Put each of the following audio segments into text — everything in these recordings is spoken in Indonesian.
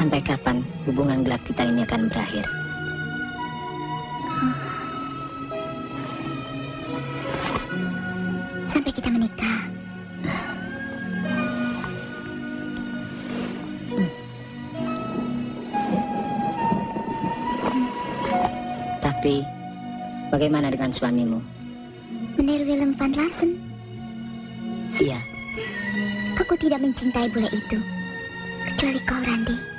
Sampai kapan hubungan gelap kita ini akan berakhir? Sampai kita menikah. Tapi, bagaimana dengan suamimu? Meneer Willem van Lassen. Iya. Aku tidak mencintai bule itu. Kecuali kau, Randy.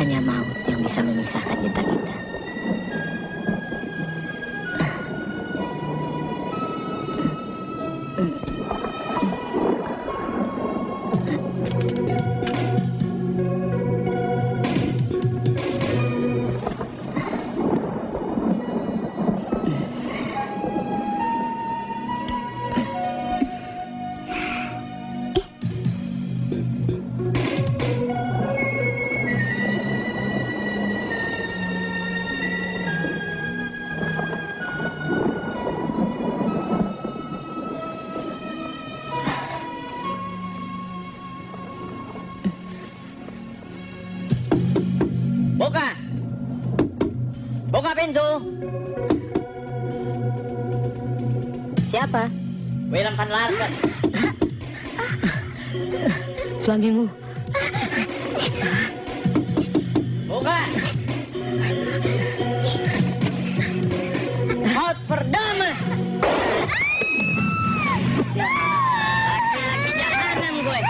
Hanya maut yang bisa memisahkan kita. Buka! Buka pintu! Siapa? Willem van Lassen. Suamimu. Buka! Maut perdama! Laki-laki jahanam gue!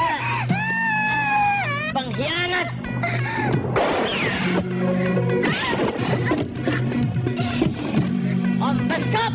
Pengkhianat! Om Beskap!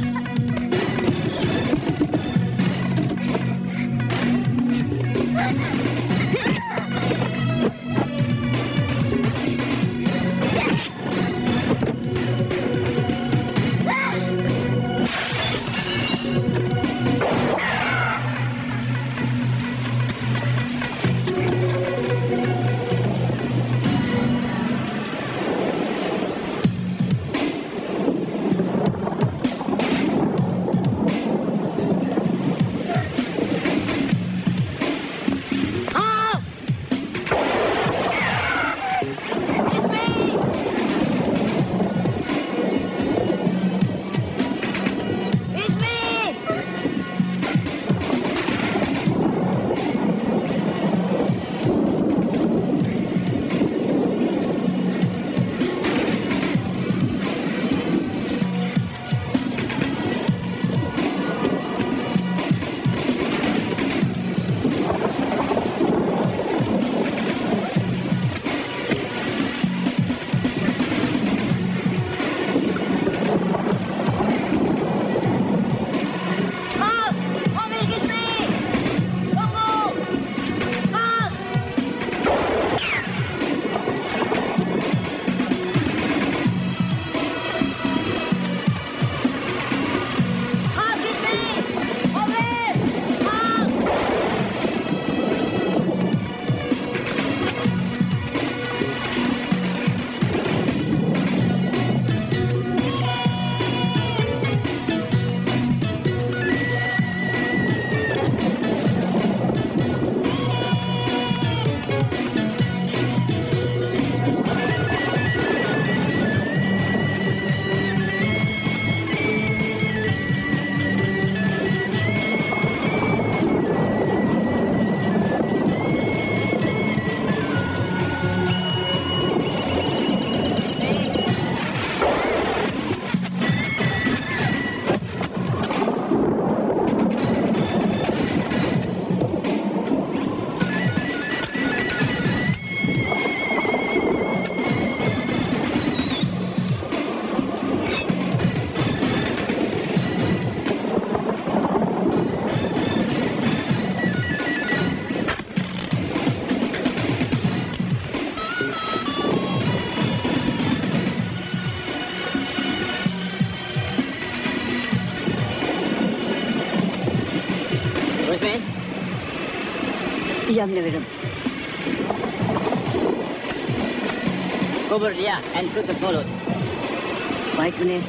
Diam, Neverum. Cover dia and shoot the follow. Baik, Bener.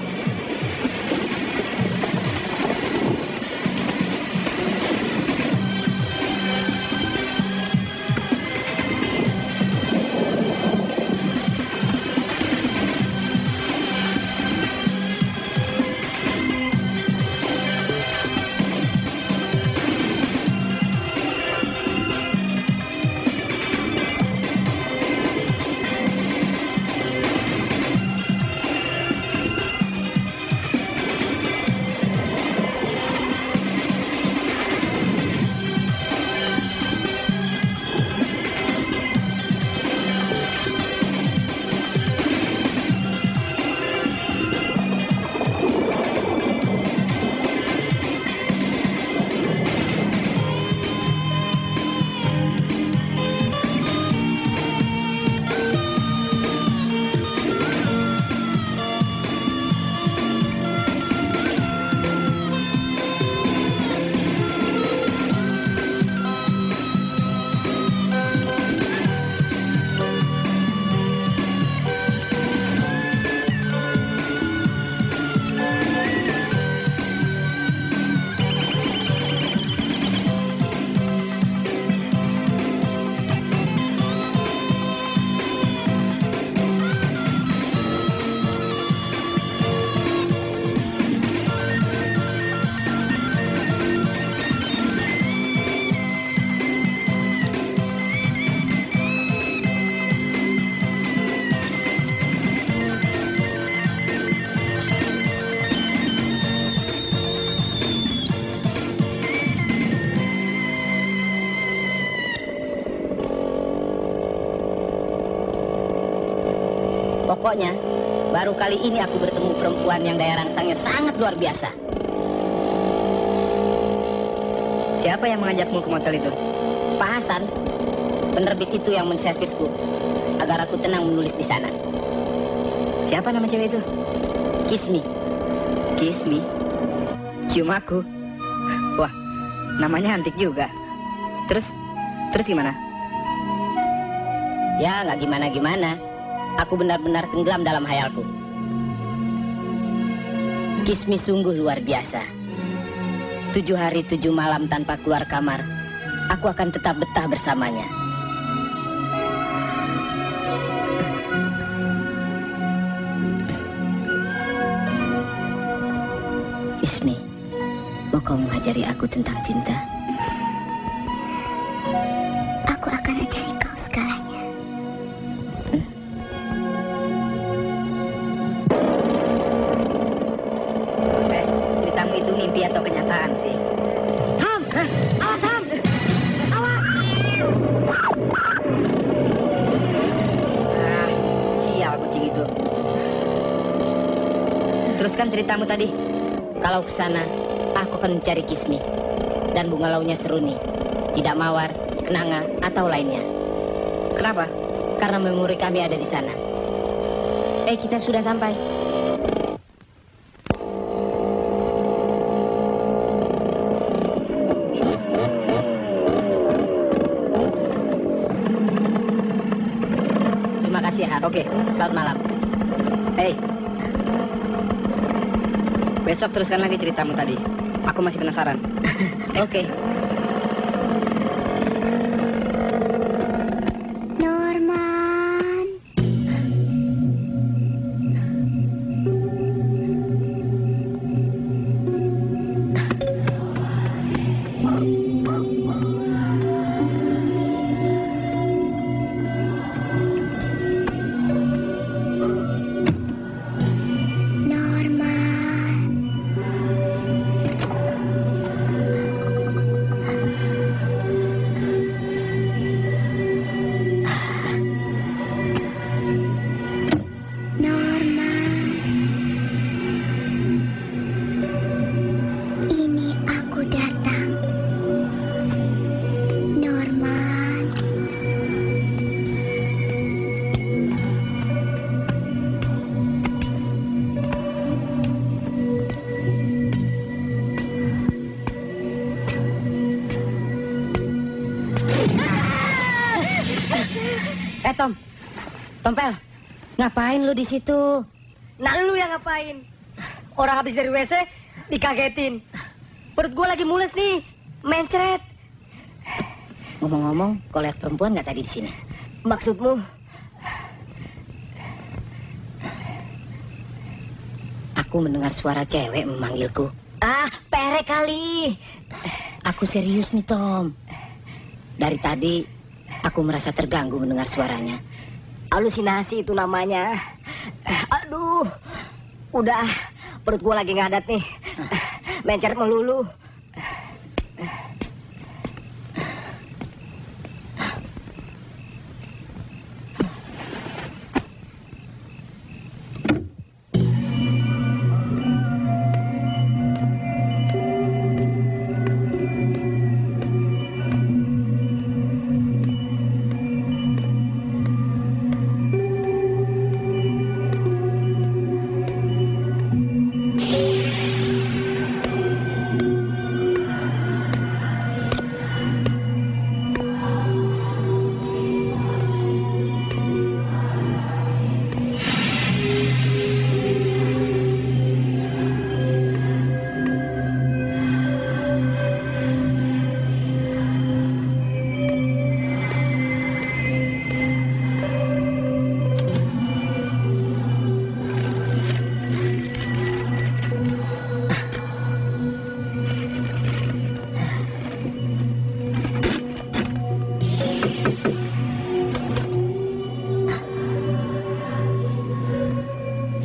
Pokoknya, baru kali ini aku bertemu perempuan yang daya rangsangnya sangat luar biasa. Siapa yang mengajakmu ke motel itu? Pak Hasan, penerbit itu yang menservisku agar aku tenang menulis di sana. Siapa nama cewek itu? Kismi. Kismi? Cium aku? Wah, namanya antik juga. Terus gimana? Ya, nggak gimana-gimana. Aku benar-benar tenggelam dalam hayalku. Kismi sungguh luar biasa. 7 hari 7 malam tanpa keluar kamar, aku akan tetap betah bersamanya. Kismi, mau kau mengajari aku tentang cinta? Aku akan ajari kau segalanya. Ceritamu itu mimpi atau kenyataan sih? Ham! Awas, Ham! Awas! Sial kucing itu. Teruskan ceritamu tadi. Kalau ke sana, aku akan mencari Kismi dan bunga launya seruni, tidak mawar, kenanga, atau lainnya. Kenapa? Karena memori kami ada di sana. Kita sudah sampai. Terima kasih, Har. Oke, selamat malam. Besok teruskan lagi ceritamu tadi. Aku masih penasaran. Oke. Norman. Tompel, ngapain lu di situ? Nah lu yang ngapain? Orang habis dari WC dikagetin. Perut gue lagi mules nih, mencret. Ngomong-ngomong, kau lihat perempuan nggak tadi di sini? Maksudmu? Aku mendengar suara cewek memanggilku. Ah, perek kali. Aku serius nih, Tom. Dari tadi, aku merasa terganggu mendengar suaranya. Halusinasi itu namanya. Aduh, udah. Perut gue lagi ngadat nih. Mencret melulu.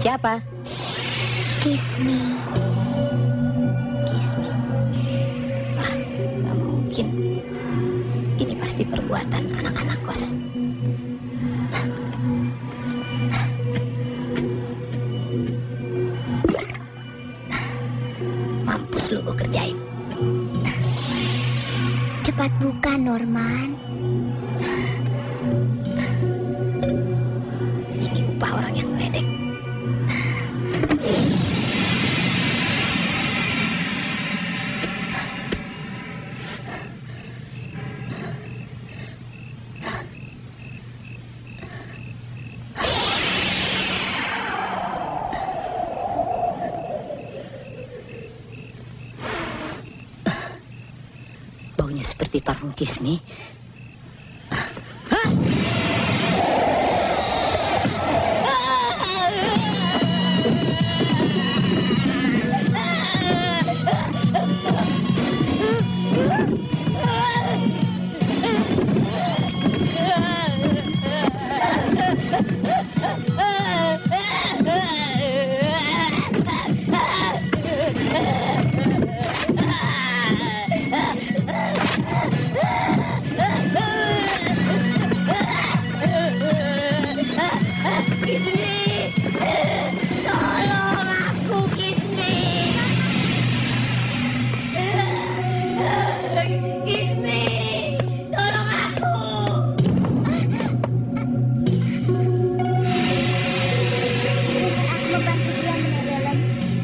Siapa? Kiss me. Kiss me. Ah, nggak mungkin. Ini pasti perbuatan anak-anak kos. Mampus lu gue kerjain. Cepat buka, Norman. Ini upah orang yang ngeledek. Baunya seperti parfum Kiss Me.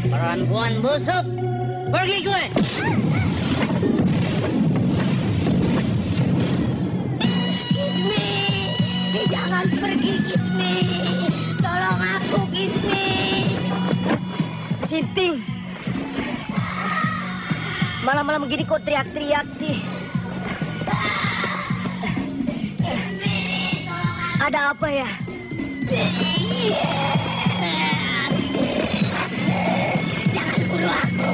Perempuan busuk, pergi gue. Kiss me, jangan pergi Kiss me. Tolong aku Kiss me. Sinting. Malam-malam begini kok teriak-teriak sih? Ada apa ya? Jangan bunuh aku.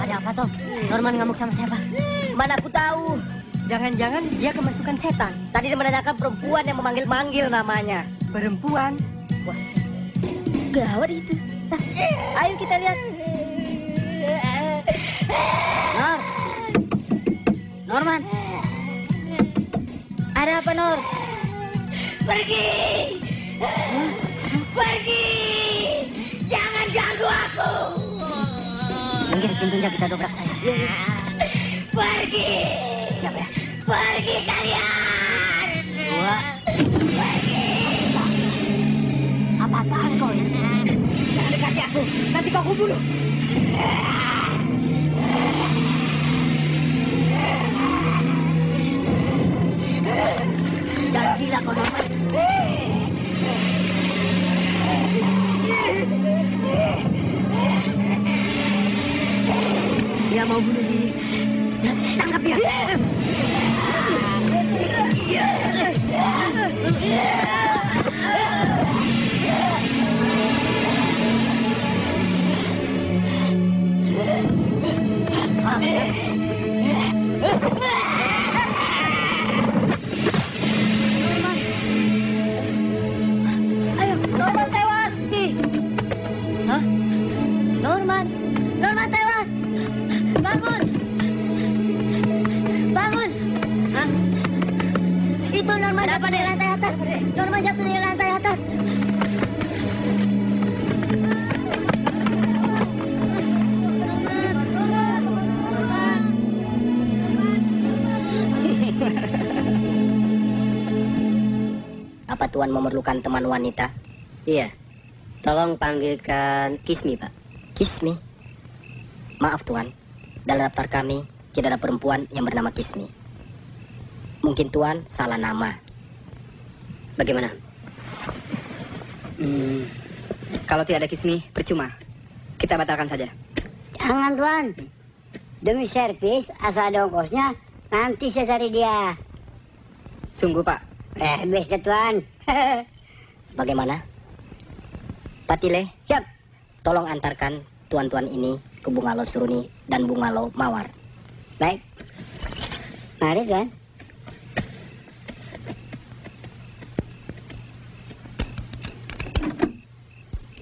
Ada apa toh? Norman ngamuk sama siapa? Mana aku tahu. Jangan-jangan dia kemasukan setan. Tadi dia menanyakan perempuan yang memanggil-manggil namanya. Perempuan. Wah, gawat itu. Nah, ayo kita lihat. Norman. Ada apa, Nor? Pergi! Pergi! Jangan ganggu aku! Minggir, pintunya kita dobrak saja. Pergi! Siapa ya? Pergi kalian! Dua. Pergi! aku. Nanti kau kubunuh. Jangan gila kau, Norman. Dia mau bunuh diri. Tangkap dia. Ayo, Norman tewas. Hah? Norman tewas. Bangun. Bangun. Hah? Itu Norman jatuh dari lantai atas. Norman jatuh dari lantai atas. Apa Tuan memerlukan teman wanita? Iya. Tolong panggilkan Kismi, Pak. Kismi? Maaf, Tuan. Dalam daftar kami, tidak ada perempuan yang bernama Kismi. Mungkin Tuan salah nama. Bagaimana? Kalau tidak ada Kismi, percuma. Kita batalkan saja. Jangan, Tuan. Demi servis, asal ada ongkosnya, nanti saya cari dia. Sungguh, Pak. Bisa, Tuan. Bagaimana? Patile, Siap. tolong antarkan tuan-tuan ini ke Bungalow Suruni dan Bungalow Mawar. Baik. Mari, Tuan.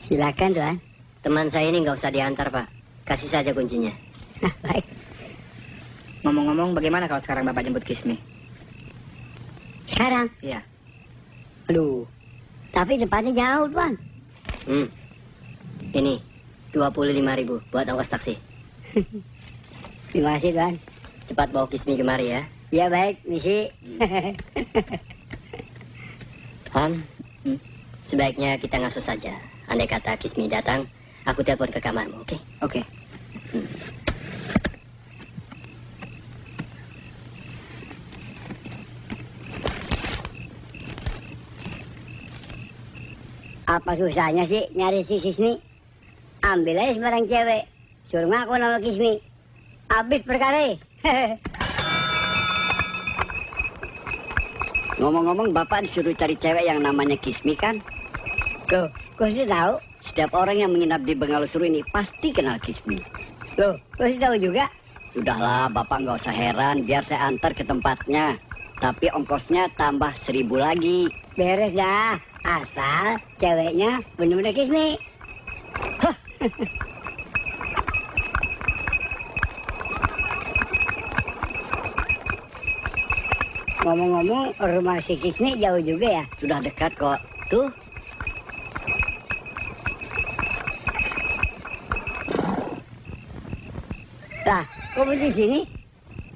Silakan, Tuan. Teman saya ini nggak usah diantar, Pak. Kasih saja kuncinya. Baik. Ngomong-ngomong, bagaimana kalau sekarang Bapak jemput Kismi? Sekarang? Iya. Aduh. Tapi tempatnya jauh, Tuan. Ini, 25.000 buat ongkos taksi. Terima kasih, Tuan. Cepat bawa Kismi kemari ya. Ya, baik, misi. Sebaiknya kita ngasuh saja. Andai kata Kismi datang, aku telepon ke kamarmu, oke? Oke. Apa susahnya sih nyari si Kismi? Ambil aja sembarang cewek. Suruh ngaku nama Kismi. Habis perkara. Ngomong-ngomong, Bapak disuruh cari cewek yang namanya Kismi kan? Loh, kok sih tahu? Setiap orang yang menginap di Bungalow Suruni ini pasti kenal Kismi. Loh, kok sih tahu juga? Sudahlah, Bapak nggak usah heran, biar saya antar ke tempatnya. Tapi ongkosnya tambah 1.000 lagi. Beres dah. Asal ceweknya bener-bener Kismi. Hah. Ngomong-ngomong, rumah si Kismi jauh juga ya? Sudah dekat kok. Tuh. Lah, kok di sini?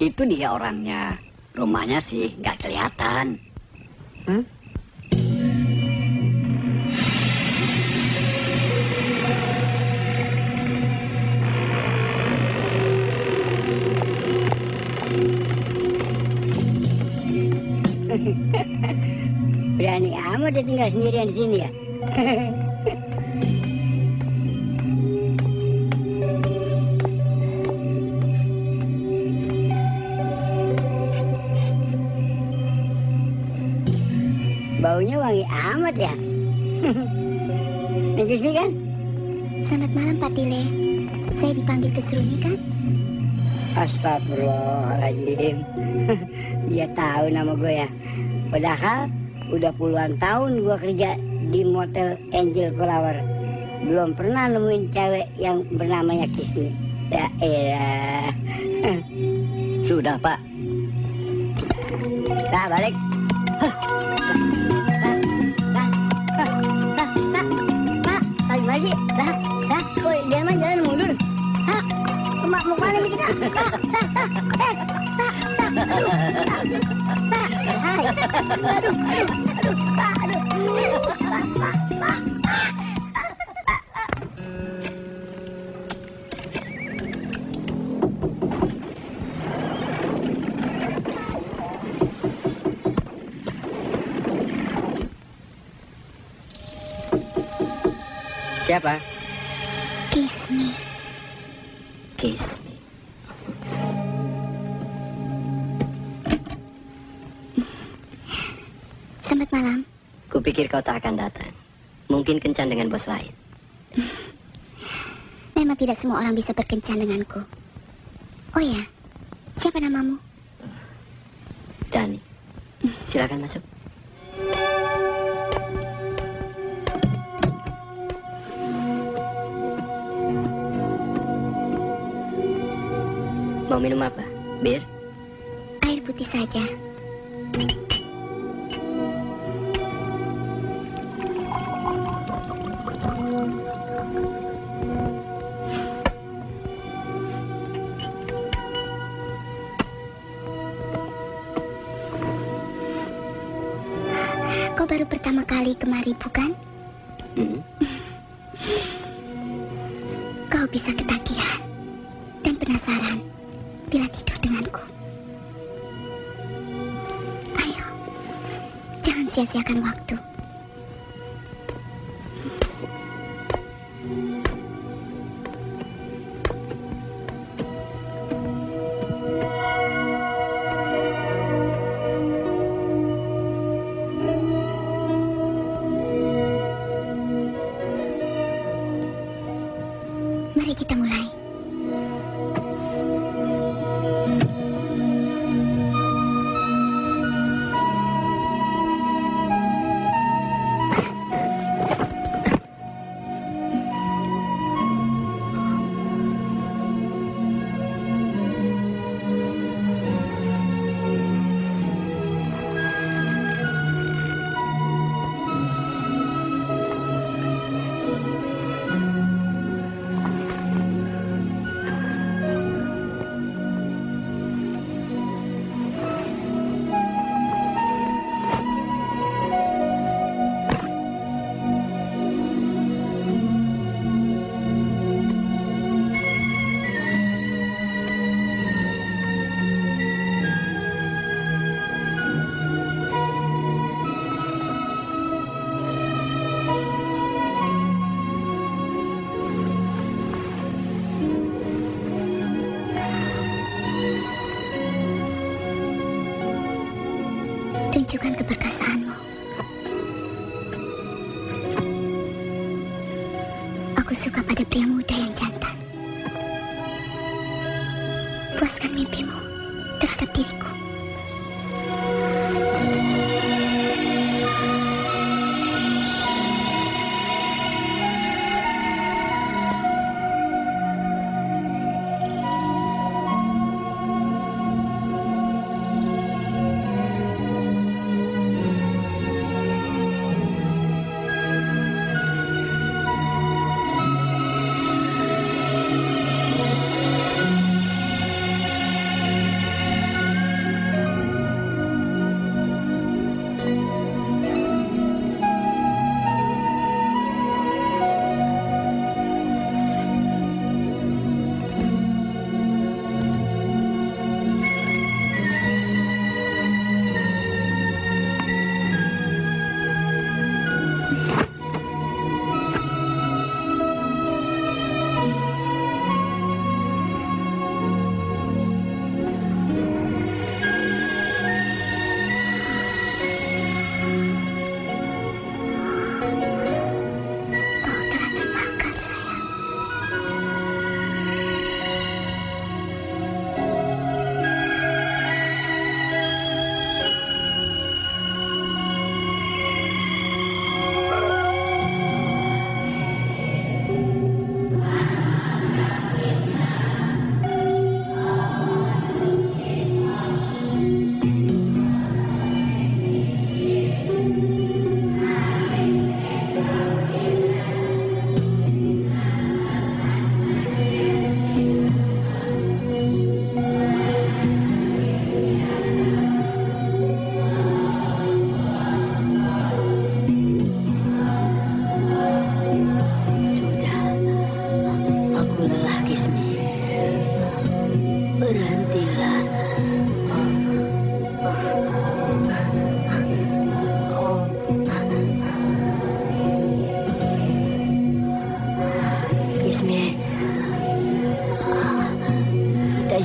Itu dia orangnya. Rumahnya sih nggak kelihatan. Berani amat dia tinggal sendirian di sini ya? Baunya wangi amat ya? Ini Kismi kan? Selamat malam, Pak Tile. Saya dipanggil ke Seruni kan? Astagfirullahaladzim. Dia tahu nama gue ya. Padahal udah puluhan tahun gue kerja di motel Angel Flower. Belum pernah nemuin cewek yang bernamanya Kismi. Ya elah. Sudah, Pak. Nah, balik. Lagi lagi. Woi, jangan jalan mundur. Mau kemana nih kita? Siapa? Kiss me. Kiss me. Selamat malam. Kupikir kau tak akan datang. Mungkin kencan dengan bos lain. Memang tidak semua orang bisa berkencan denganku. Oh ya, siapa namamu? Dani. Silakan masuk. Mau minum apa? Bir? Air putih saja. Kau baru pertama kali kemari, bukan? Kau bisa ketagihan dan penasaran bila tidur denganku. Ayo, jangan sia-siakan waktu. Mari kita mulai. Tunjukkan keperkasaanmu. Aku suka pada pria muda yang jantan. Puaskan mimpimu terhadap diriku.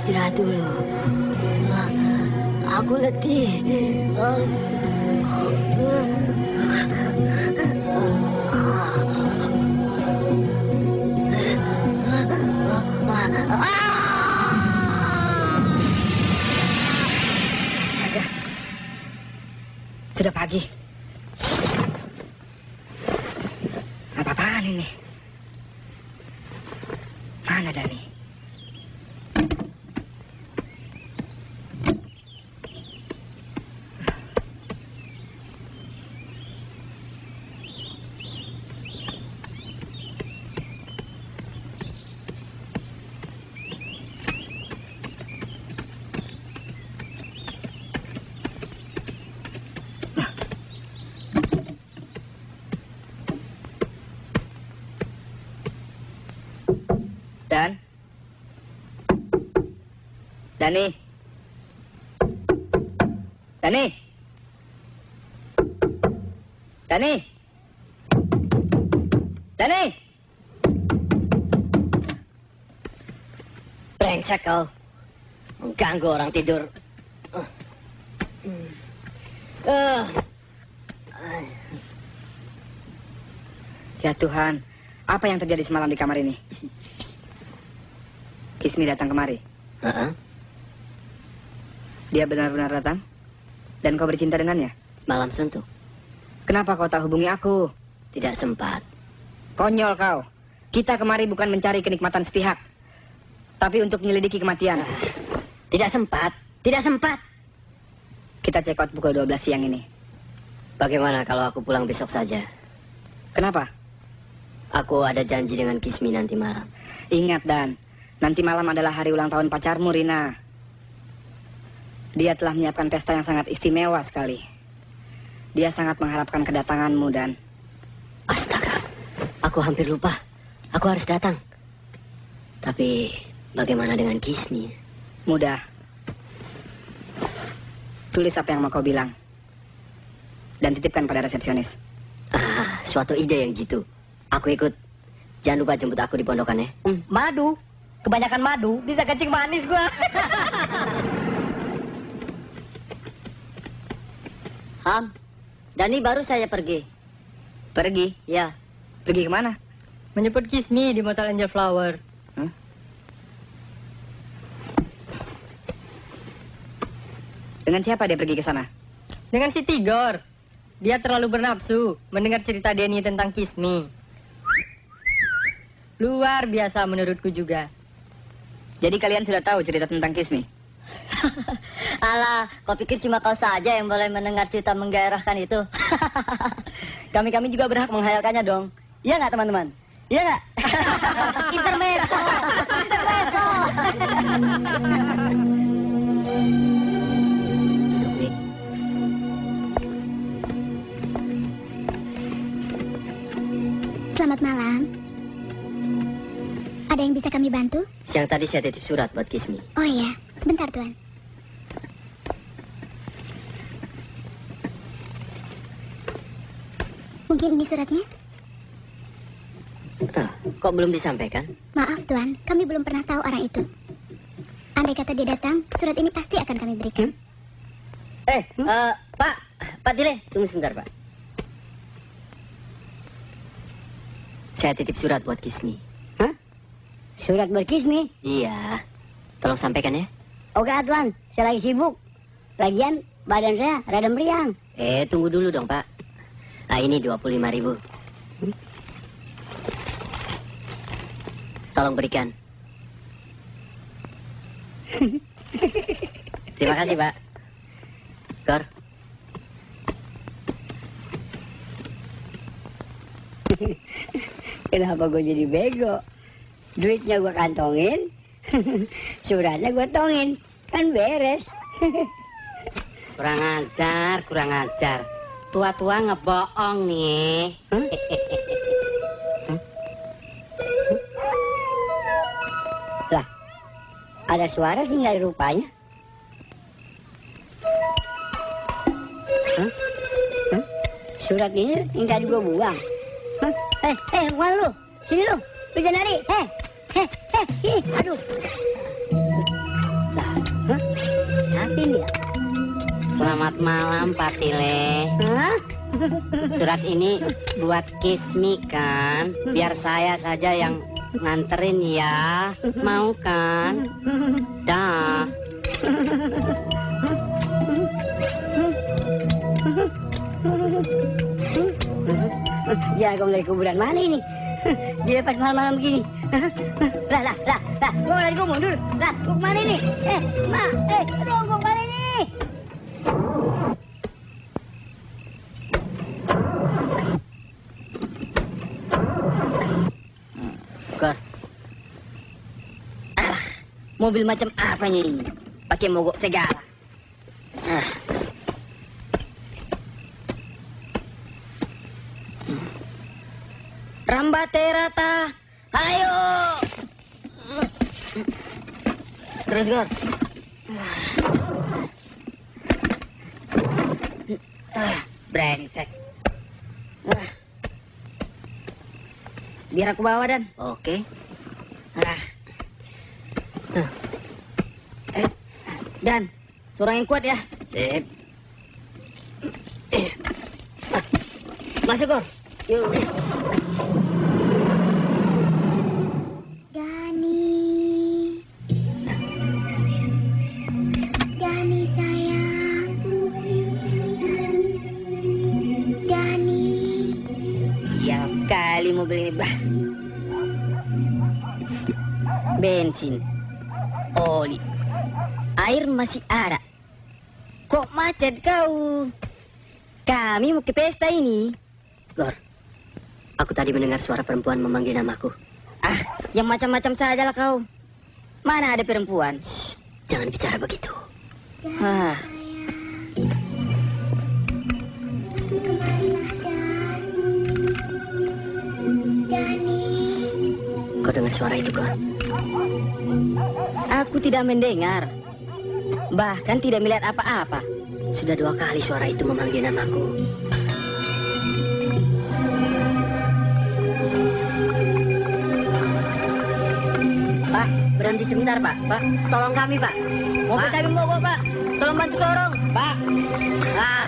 Istirahat dulu. Aku letih. Sudah pagi. Apa-apaan ini? Mana Dani? Dani. Dani. Dani. Dani. Brengsek kau. Mengganggu orang tidur. Ya Tuhan, apa yang terjadi semalam di kamar ini? Kismi datang kemari. Dia benar-benar datang? Dan kau bercinta dengannya? Malam suntuk. Kenapa kau tak hubungi aku? Tidak sempat. Konyol kau. Kita kemari bukan mencari kenikmatan sepihak, tapi untuk menyelidiki kematian. Tidak sempat. Tidak sempat. Kita check out pukul 12 siang ini. Bagaimana kalau aku pulang besok saja? Kenapa? Aku ada janji dengan Kismi nanti malam. Ingat, Dan. Nanti malam adalah hari ulang tahun pacarmu, Rina. Dia telah menyiapkan pesta yang sangat istimewa sekali. Dia sangat mengharapkan kedatanganmu, Dan. Astaga, aku hampir lupa. Aku harus datang. Tapi bagaimana dengan Kismi? Mudah. Tulis apa yang mau kau bilang. Dan titipkan pada resepsionis. Suatu ide yang jitu. Aku ikut. Jangan lupa jemput aku di pondokan ya. Madu. Kebanyakan madu, bisa kencing manis gua. Ham, Dani baru saya pergi. Pergi? Ya. Pergi kemana? Menjemput Kismi di Motel Angel Flower. Dengan siapa dia pergi ke sana? Dengan si Tigor. Dia terlalu bernafsu mendengar cerita Denny tentang Kismi. Luar biasa menurutku juga. Jadi kalian sudah tahu cerita tentang Kismi? Alah, kau pikir cuma kau saja yang boleh mendengar cerita menggairahkan itu? Kami juga berhak menghayalkannya dong. Iya nggak teman-teman? Iya nggak? Intermezzo! Intermezzo! Selamat malam. Ada yang bisa kami bantu? Siang tadi saya titip surat buat Kismi. Oh iya, sebentar Tuan. Mungkin ini suratnya? Kok belum disampaikan? Maaf Tuan, kami belum pernah tahu orang itu. Andai kata dia datang, surat ini pasti akan kami berikan. Pak Dile, tunggu sebentar Pak. Saya titip surat buat Kismi. Hah? Surat buat Kismi? Iya. Tolong sampaikan ya. Oke Tuan, saya lagi sibuk. Lagian badan saya rada meriang. Tunggu dulu dong Pak. Ini 25.000. Tolong berikan. Terima kasih Pak. Kor. Kenapa gue jadi bego? Duitnya gue kantongin, suratnya gue tongin. Kan beres. Kurang ajar. Tua-tua ngebohong nih. Lah, ada suara sih nggak ada rupanya. Surat ini yang tadi gue buang. Bukan lu. Sini lu. Lu jangan lari. Aduh. ini ya? Selamat malam, Pak Tile. Hah? Surat ini buat Kismi kan? Biar saya saja yang nganterin ya. Mau kan? Dah. Ya, kamu dari kuburan mana ini? Dia pas malam-malam begini. Lah, gua lagi gua mundur. Lah, gua kemana ini? Aduh, gua kemana ini? Gor. Alah, mobil macam apanya ini? Pakai mogok segala. Rambaterata, ayo. Terus Gor. Brengsek. Biar aku bawa, Dan. Oke. Dan, suara yang kuat ya. Sip. Masuk, Gor. Yuk. Dani sayang. Dani. Siap kali mobil ini, bah. Bensin, oli, air masih ada. Kok macet kau? Kami mau ke pesta ini. Gor, aku tadi mendengar suara perempuan memanggil namaku. Ah, yang macam-macam saja lah kau. Mana ada perempuan? Jangan bicara begitu. Ah, Kemarilah, Dan. Dani. Kau dengar suara itu, Gor? aku tidak mendengar. Bahkan tidak melihat apa-apa. Sudah 2 kali suara itu memanggil namaku. Pak, berhenti sebentar, Pak. Pak, tolong kami, Pak. Mobil kami mogok, Pak. Tolong bantu dorong, Pak.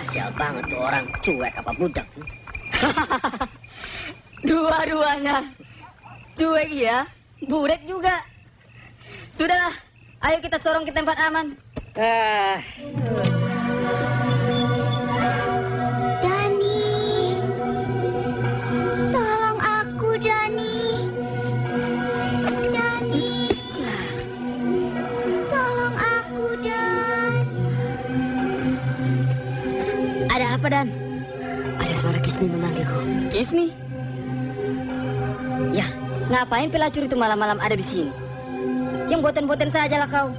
Sial banget tuh orang. Cuek apa budak. Dua-duanya. Cuek ya, budak juga. Sudahlah, ayo kita sorong ke tempat aman. Dani. Tolong aku, Dani. Dani. Tolong aku, Dan. Ada apa, Dan? Ada suara Kismi memanggilku. Kismi? Ya, ngapain pelacur itu malam-malam ada di sini? Yang boten-boten saja lah kau.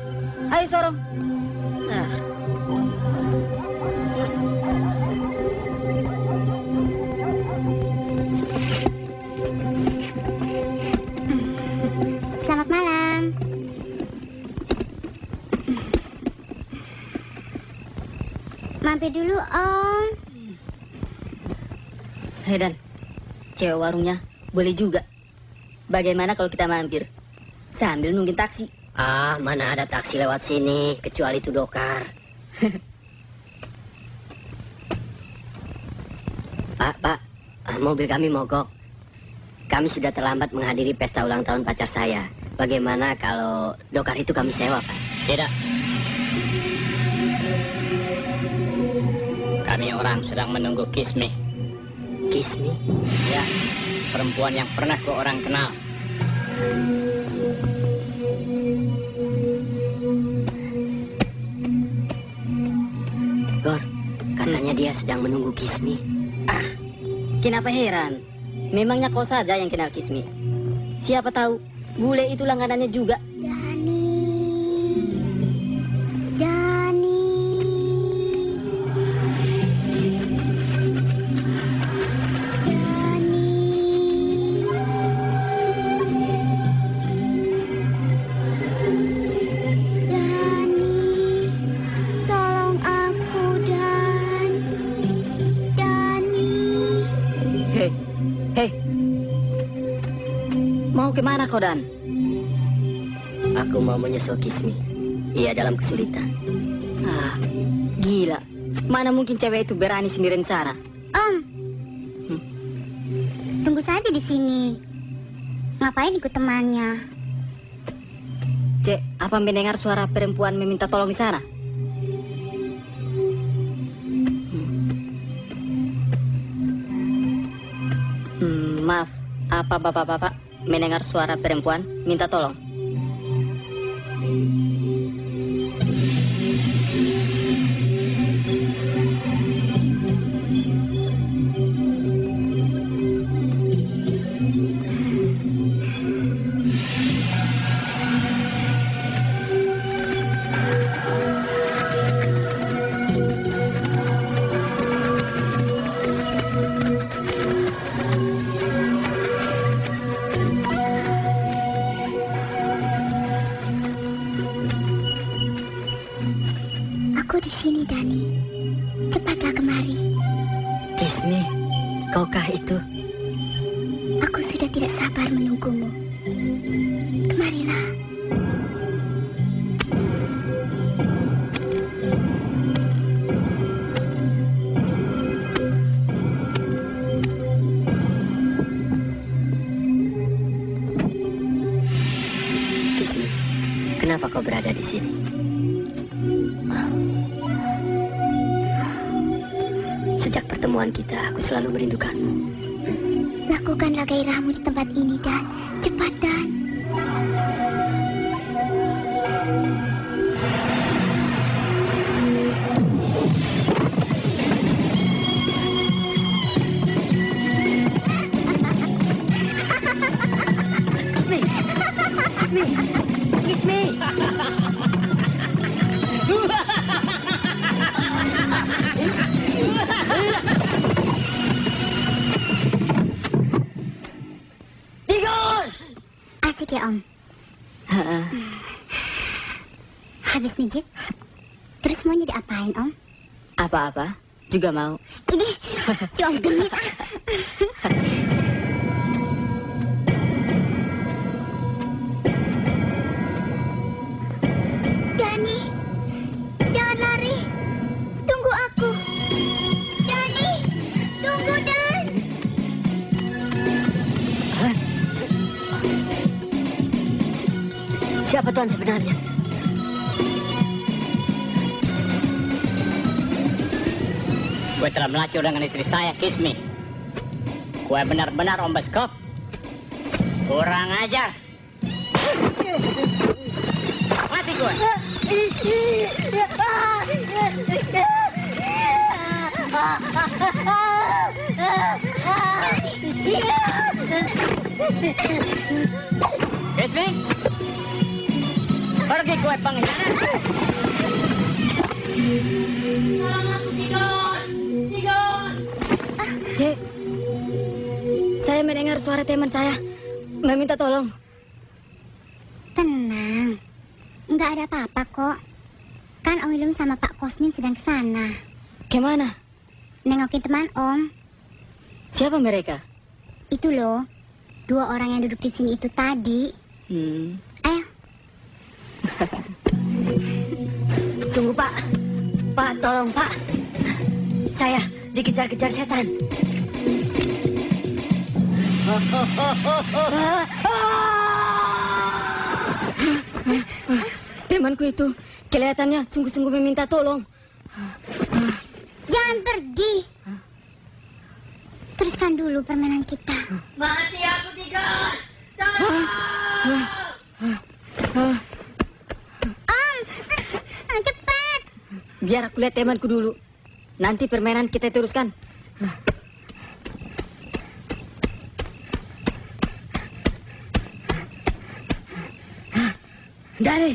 Ayo sorong. Selamat malam. Mampir dulu, Om. Hei, Dan. Cewek warungnya boleh juga. Bagaimana kalau kita mampir? Sambil nungguin taksi. Mana ada taksi lewat sini, kecuali itu Dokar. Pak, mobil kami mogok. Kami sudah terlambat menghadiri pesta ulang tahun pacar saya. Bagaimana kalau Dokar itu kami sewa, Pak? Tidak. Kami orang sedang menunggu Kismi. Kismi? Ya, perempuan yang pernah kau orang kenal. Gor, katanya dia sedang menunggu Kismi. Kenapa heran? Memangnya kau saja yang kenal Kismi? Siapa tahu, bule itu langganannya juga. Dani. Dani. Dani. Tolong aku, Dan. Dani. Hei, mau kemana kau, Dan? Aku mau menyusul Kismi. Ia dalam kesulitan. Ah, gila. Mana mungkin cewek itu berani sendirian sana? Om. Tunggu saja di sini. Ngapain ikut temannya? Cek, apa mendengar suara perempuan meminta tolong di sana? Maaf, apa bapak-bapak mendengar suara perempuan minta tolong? Aku di sini, Dani. Cepatlah kemari. Kismi, kaukah itu? Aku sudah tidak sabar menunggumu. Kemarilah. Kismi, kenapa kau berada di sini? Sejak pertemuan kita, aku selalu merindukanmu. Lakukanlah gairahmu di tempat ini, Dan. Cepat, Dan. Asik ya, Om? Habis mijit? Terus maunya diapain, Om? Apa-apa? Juga mau. Ini, si Om genit. Dani, jangan lari. Tunggu aku. Dani, tunggu, Dan. Siapa Tuan sebenarnya? Gue telah melacur dengan istri saya, Kismi. Gue benar-benar Om Beskop. Kurang ajar. Mati gue. Kismi, pergi gue pengkhianat. Cek, saya mendengar suara teman saya meminta tolong. Tenang. Nggak ada apa-apa kok. Kan Om William sama Pak Kosmin sedang ke sana. Kemana? Nengokin teman Om. Siapa mereka? Itu loh. 2 orang yang duduk di sini itu tadi. Ayo. Tunggu, Pak. Pak, tolong, Pak. Saya dikejar-kejar setan. Temanku itu kelihatannya sungguh-sungguh meminta tolong. Jangan pergi. Teruskan dulu permainan kita. Mati aku, Tigon! Om, cepat. Biar aku lihat temanku dulu. Nanti permainan kita teruskan. Dari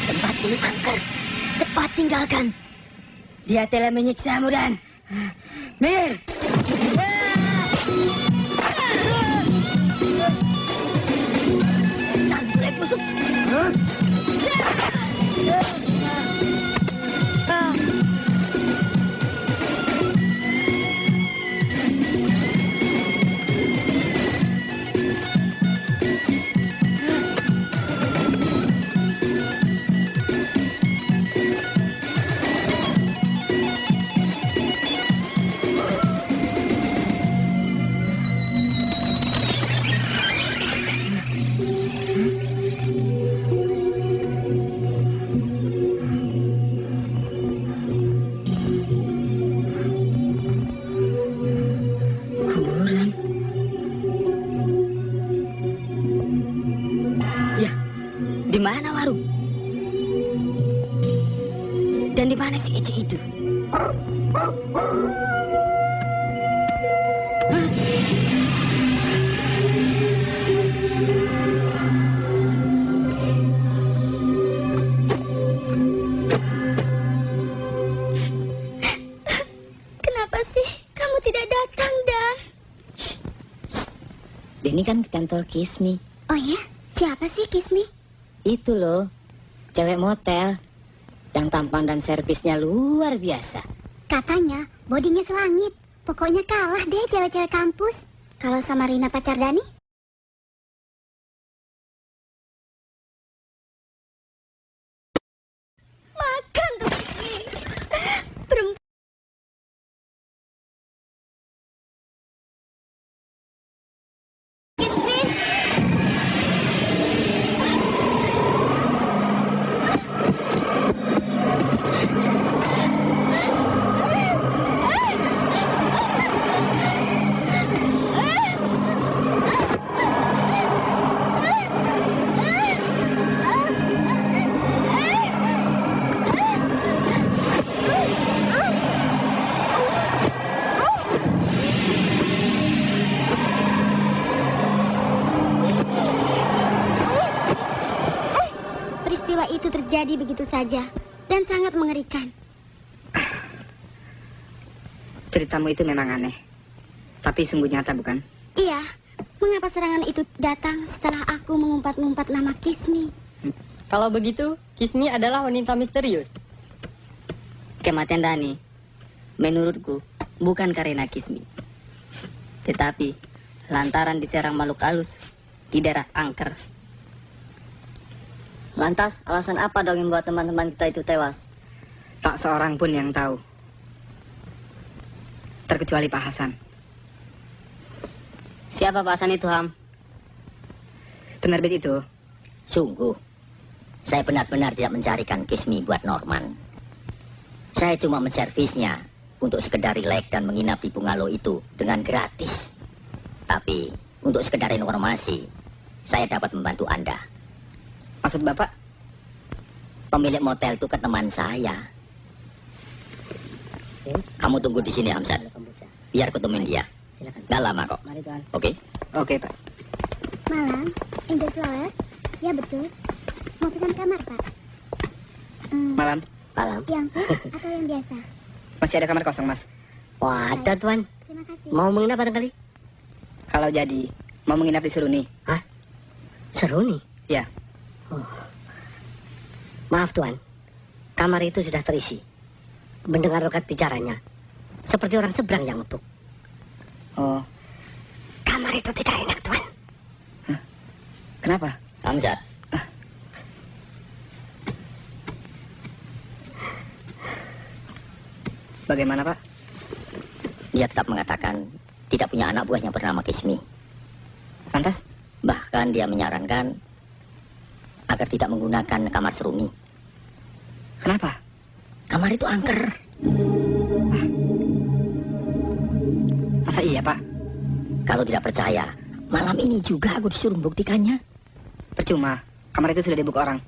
Tempat ini angker. Cepat tinggalkan. dia telah menyiksamu dan Mir. Setan mulai busuk. mana warung? Dan di mana si Ece itu? Hah? Kenapa sih kamu tidak datang, Dan? Denny kan ke kantor Kismi. Oh ya? Siapa sih Kismi? Itu loh, cewek motel. Yang tampan dan servisnya luar biasa. Katanya bodinya selangit. Pokoknya kalah deh cewek-cewek kampus. Kalau sama Rina pacar Dani? Makan tuh Kismi. Perempuan. Peristiwa itu terjadi begitu saja dan sangat mengerikan. Ceritamu itu memang aneh. Tapi sungguh nyata, bukan? Iya, mengapa serangan itu datang setelah aku mengumpat-ngumpat nama Kismi? Kalau begitu, Kismi adalah wanita misterius. Kematian Dani, menurutku, bukan karena Kismi. Tetapi, lantaran diserang makhluk halus di daerah Angker. Lantas, alasan apa dong yang buat teman-teman kita itu tewas? Tak seorang pun yang tahu. Terkecuali Pak Hasan. Siapa Pak Hasan itu, Ham? Penerbit itu. Sungguh, saya benar-benar tidak mencarikan Kismi buat Norman. Saya cuma menservisnya untuk sekedar rileks dan menginap di bungalow itu dengan gratis. Tapi, untuk sekedar informasi, saya dapat membantu Anda. Maksud Bapak? Pemilik motel itu kan teman saya. Kamu tunggu di sini, Hamzat. Biar ketemuin dia. Nggak lama kok. Mari, Tuan. Oke? Oke, Pak. Malam, Angel Flowers? Ya betul. Mau pesan kamar, Pak? Malam. Malam. Yang full atau yang biasa? Masih ada kamar kosong, Mas. Wah, ada Tuan. Terima kasih. Mau menginap barangkali? Kalau jadi, mau menginap di Seruni. Hah? Seru nih. Ya. Maaf Tuan, kamar itu sudah terisi. Mendengar rokat bicaranya, seperti orang seberang yang ngebuk. Oh, Kamar itu tidak enak Tuan. kenapa? Hamzat, Bagaimana, Pak? dia tetap mengatakan tidak punya anak buahnya bernama Kismi. Lantas? Bahkan dia menyarankan agar tidak menggunakan kamar Seruni. Kenapa? Kamar itu angker. Masa iya, Pak? Kalau tidak percaya, malam ini juga aku disuruh membuktikannya. Percuma. Kamar itu sudah dibuk orang.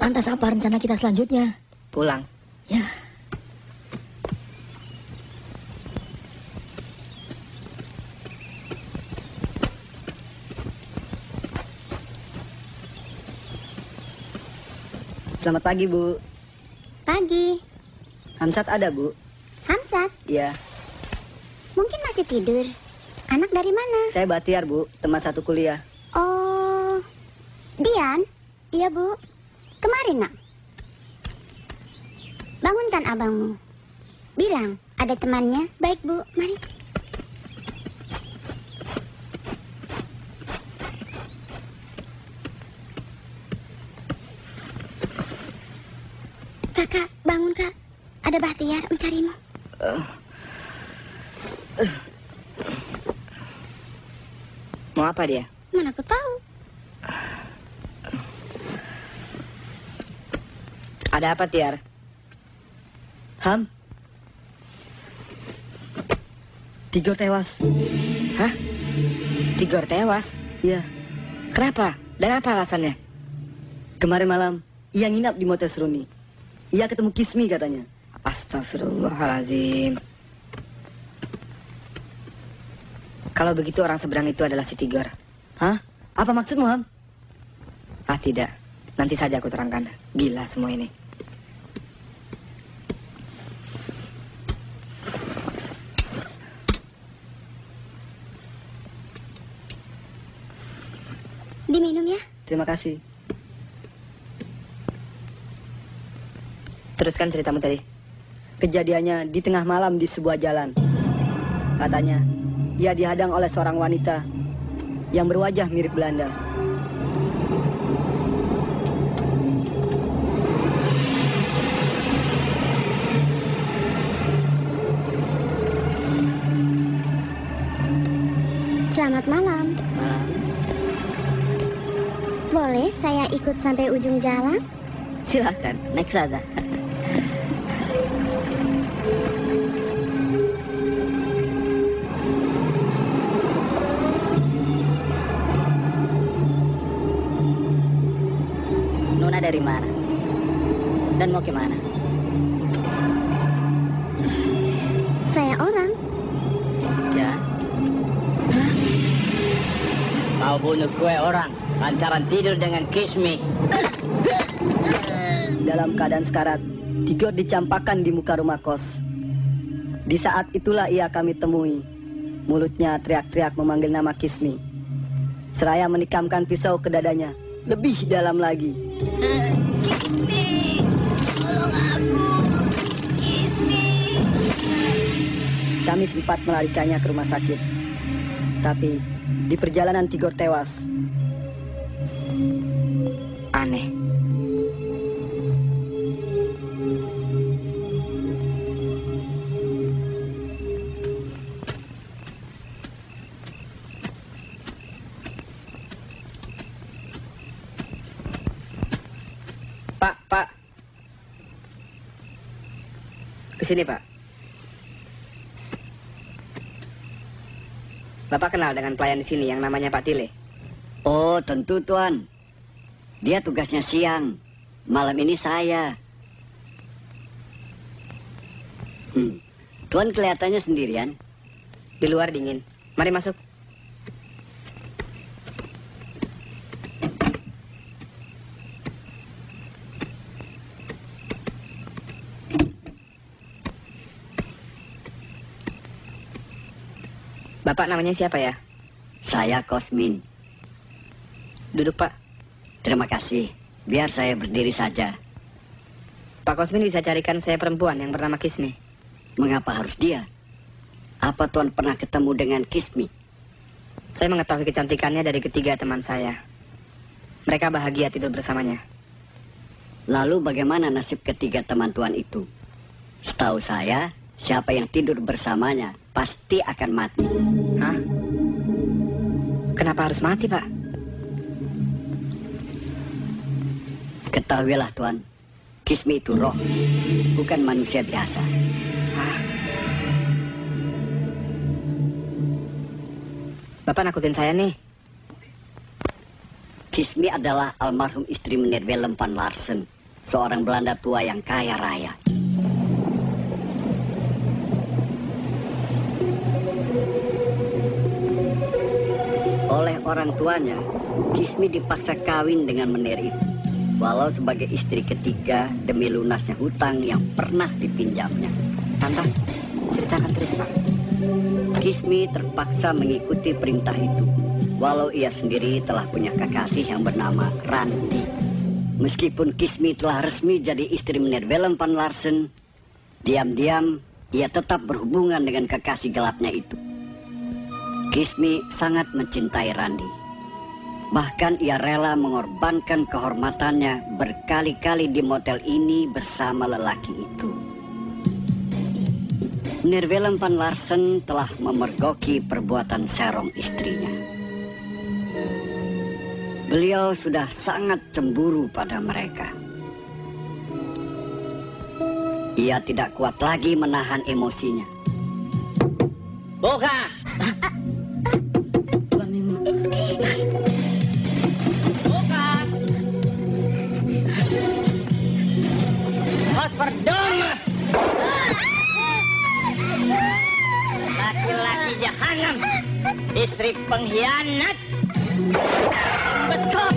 Lantas apa rencana kita selanjutnya? Pulang. Ya. Selamat pagi, Bu. Pagi. Hamzat ada, Bu? Hamzat, Iya. mungkin masih tidur. Anak dari mana? Saya Batiar, Bu. Teman satu kuliah. Oh, Dian? Iya, Bu. Kemarin, Nak. Bangunkan abangmu. Bilang, ada temannya. Baik, Bu. Mari. Kakak, bangun, Kak. Ada Bahtiar mencarimu. Mau apa dia? Mana aku tahu. Ada apa, Tiar? Ham? Tigor tewas. Hah? Tigor tewas? Iya. Kenapa? Dan apa alasannya? Kemarin malam, ia nginap di motel Seruni. Ia ketemu Kismi katanya. Astagfirullahaladzim. Kalau begitu orang seberang itu adalah si Tigor. Hah? Apa maksudmu, Ham? Ah, tidak. Nanti saja aku terangkan. Gila semua ini. Diminum ya. Terima kasih. Teruskan ceritamu tadi. Kejadiannya di tengah malam di sebuah jalan. Katanya, ia dihadang oleh seorang wanita yang berwajah mirip Belanda. Selamat malam. Boleh saya ikut sampai ujung jalan? Silakan, naik saja. Nona dari mana? Dan mau kemana? Saya orang. Ya. Kau bunuh gue orang lantaran tidur dengan Kismi. Dalam keadaan sekarat, Tigor dicampakkan di muka rumah kos. Di saat itulah ia kami temui. Mulutnya teriak-teriak memanggil nama Kismi. Seraya menikamkan pisau ke dadanya. Lebih dalam lagi. Kismi, tolong aku. Kismi. Kami sempat melarikannya ke rumah sakit. Tapi di perjalanan Tigor tewas. Aneh. Pak. Kesini, Pak. Bapak kenal dengan pelayan di sini yang namanya Pak Tile? Oh, tentu, Tuan. Dia tugasnya siang. Malam ini saya. Tuan kelihatannya sendirian. Di luar dingin. Mari masuk. Bapak namanya siapa ya? Saya Kosmin. Duduk, Pak. Terima kasih. Biar saya berdiri saja. Pak Kosmin bisa carikan saya perempuan yang bernama Kismi. Mengapa harus dia? Apa Tuan pernah ketemu dengan Kismi? Saya mengetahui kecantikannya dari ketiga teman saya. Mereka bahagia tidur bersamanya. Lalu bagaimana nasib ketiga teman Tuan itu? Setahu saya, siapa yang tidur bersamanya pasti akan mati. Hah? Kenapa harus mati, Pak? Ketahuilah, Tuan. Kismi itu roh, bukan manusia biasa. Hah? Bapak nakutin saya nih. Kismi adalah almarhum istri Meneer Willem van Larsen, seorang Belanda tua yang kaya raya. Oleh orang tuanya, Kismi dipaksa kawin dengan Meneer itu, walau sebagai istri ketiga demi lunasnya hutang yang pernah dipinjamnya. Lantas, ceritakan terus, Pak. Kismi terpaksa mengikuti perintah itu, walau ia sendiri telah punya kekasih yang bernama Randi. Meskipun Kismi telah resmi jadi istri Meneer Willem van Larsen, diam-diam ia tetap berhubungan dengan kekasih gelapnya itu. Kismi sangat mencintai Randi. Bahkan ia rela mengorbankan kehormatannya berkali-kali di motel ini bersama lelaki itu. Meneer Willem van Larsen telah memergoki perbuatan serong istrinya. Beliau sudah sangat cemburu pada mereka. Ia tidak kuat lagi menahan emosinya. Buka! jahanam. Istri pengkhianat. Betul.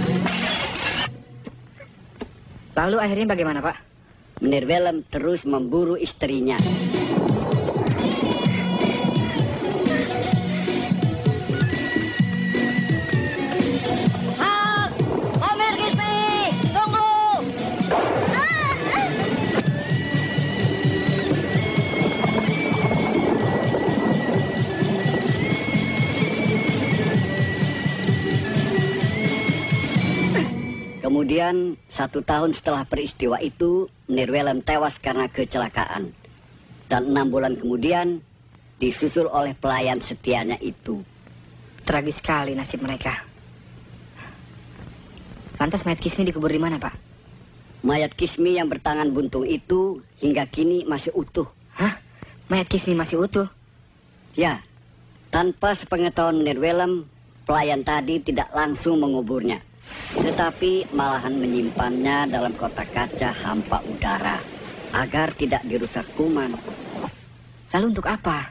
Lalu akhirnya bagaimana, Pak? Menir Willem terus memburu istrinya. Halt! Omir Kismi! Tunggu! Kemudian 1 tahun setelah peristiwa itu, Menir Willem tewas karena kecelakaan. Dan 6 bulan kemudian disusul oleh pelayan setianya itu. Tragis sekali nasib mereka. Lantas mayat Kismi dikubur di mana, Pak? Mayat Kismi yang bertangan buntung itu hingga kini masih utuh. Hah? Mayat Kismi masih utuh? Ya, tanpa sepengetahuan Menir Willem, pelayan tadi tidak langsung menguburnya. Tetapi malahan menyimpannya dalam kotak kaca hampa udara agar tidak dirusak kuman. Lalu untuk apa?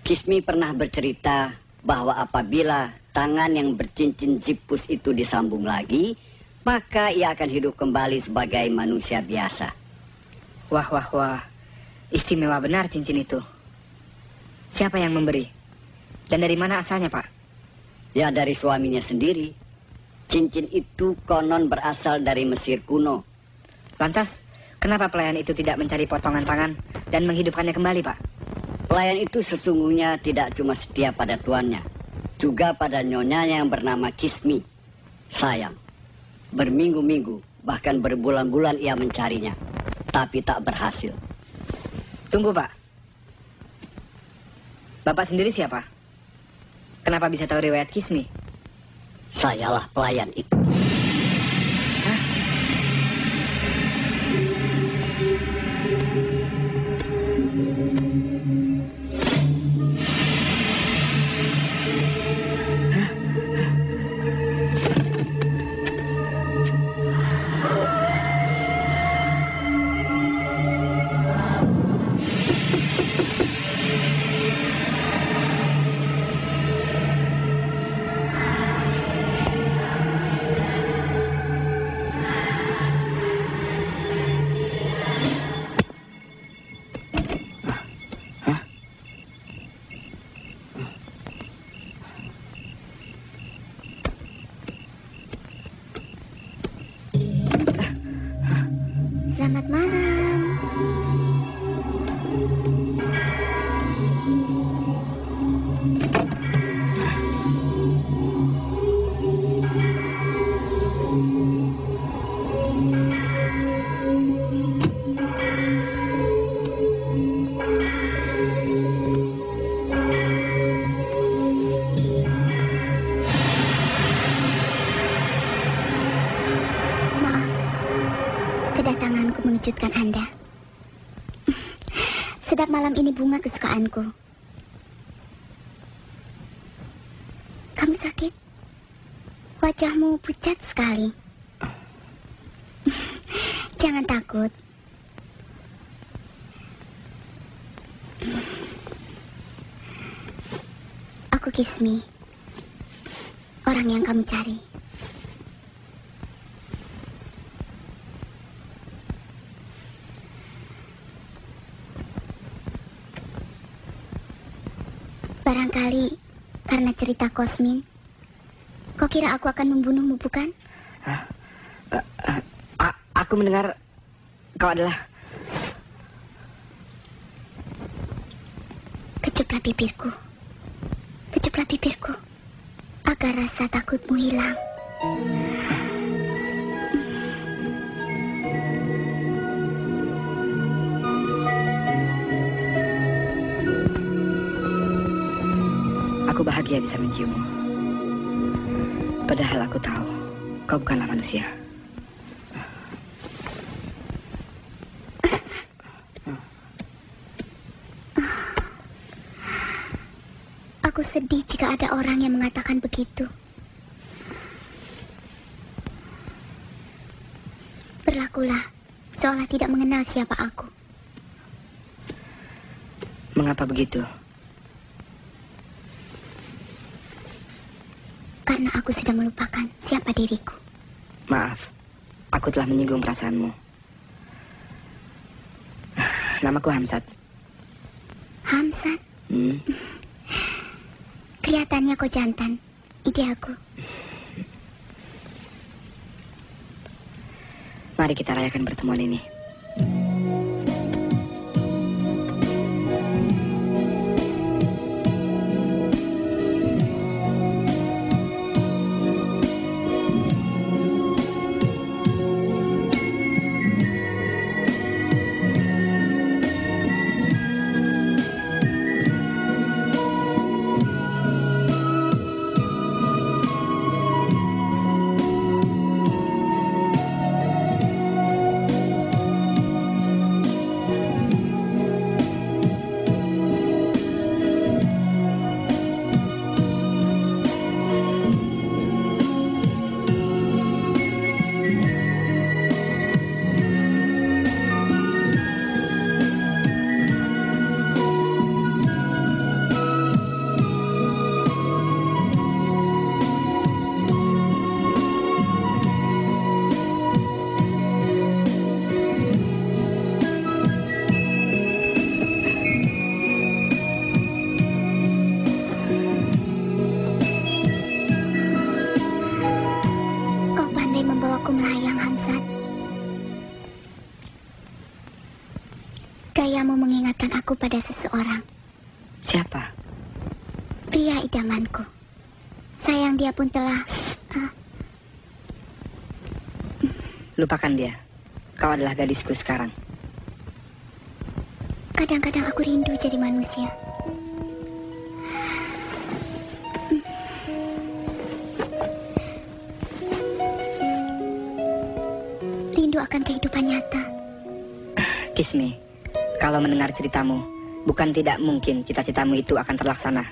Kismi pernah bercerita bahwa apabila tangan yang bercincin zipus itu disambung lagi, maka ia akan hidup kembali sebagai manusia biasa. Wah, wah, wah. Istimewa benar cincin itu. Siapa yang memberi? Dan dari mana asalnya, Pak? Ya, dari suaminya sendiri. Cincin itu konon berasal dari Mesir kuno. Lantas, kenapa pelayan itu tidak mencari potongan tangan dan menghidupkannya kembali, Pak? Pelayan itu sesungguhnya tidak cuma setia pada tuannya, juga pada nyonyanya yang bernama Kismi. Sayang, berminggu-minggu, bahkan berbulan-bulan ia mencarinya, tapi tak berhasil. Tunggu, Pak. Bapak sendiri siapa? Kenapa bisa tahu riwayat Kismi? Sayalah pelayan itu. Selamat malam. Maaf, kedatanganku mengejutkan Anda. Sedap malam ini bunga kesukaanku. Kamu sakit? Wajahmu pucat sekali. Jangan takut. Aku Kismi, orang yang kamu cari. Barangkali karena cerita Kosmin, kau kira aku akan membunuhmu, bukan? Aku mendengar kau adalah... Kecuplah bibirku, agar rasa takutmu hilang. Aku bahagia bisa menciummu. Padahal aku tahu kau bukanlah manusia. Aku sedih jika ada orang yang mengatakan begitu. Berlakulah seolah tidak mengenal siapa aku. Mengapa begitu? Karena aku sudah melupakan siapa diriku. Maaf, aku telah menyinggung perasaanmu. Namaku Hamsat. Hamsat? Kelihatannya kau jantan. Idealku. Mari kita rayakan pertemuan ini. Gayamu mengingatkan aku pada seseorang. Siapa? Pria idamanku. Sayang dia pun telah... Lupakan dia. Kau adalah gadisku sekarang. Kadang-kadang aku rindu jadi manusia. Rindu akan kehidupan nyata. Kismi, kalau mendengar ceritamu, bukan tidak mungkin cita-citamu itu akan terlaksana.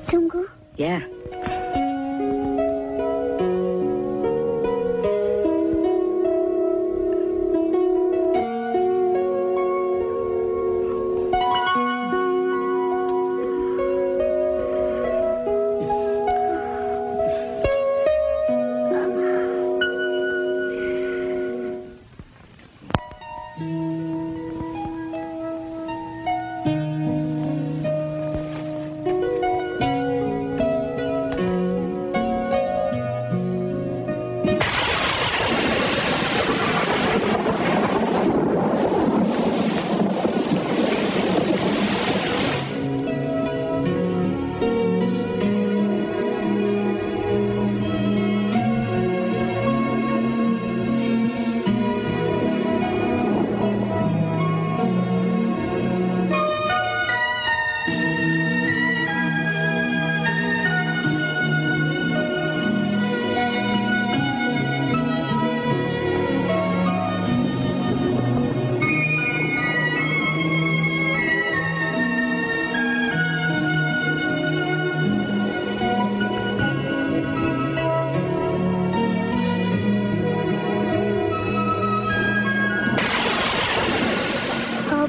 Sungguh? Ya.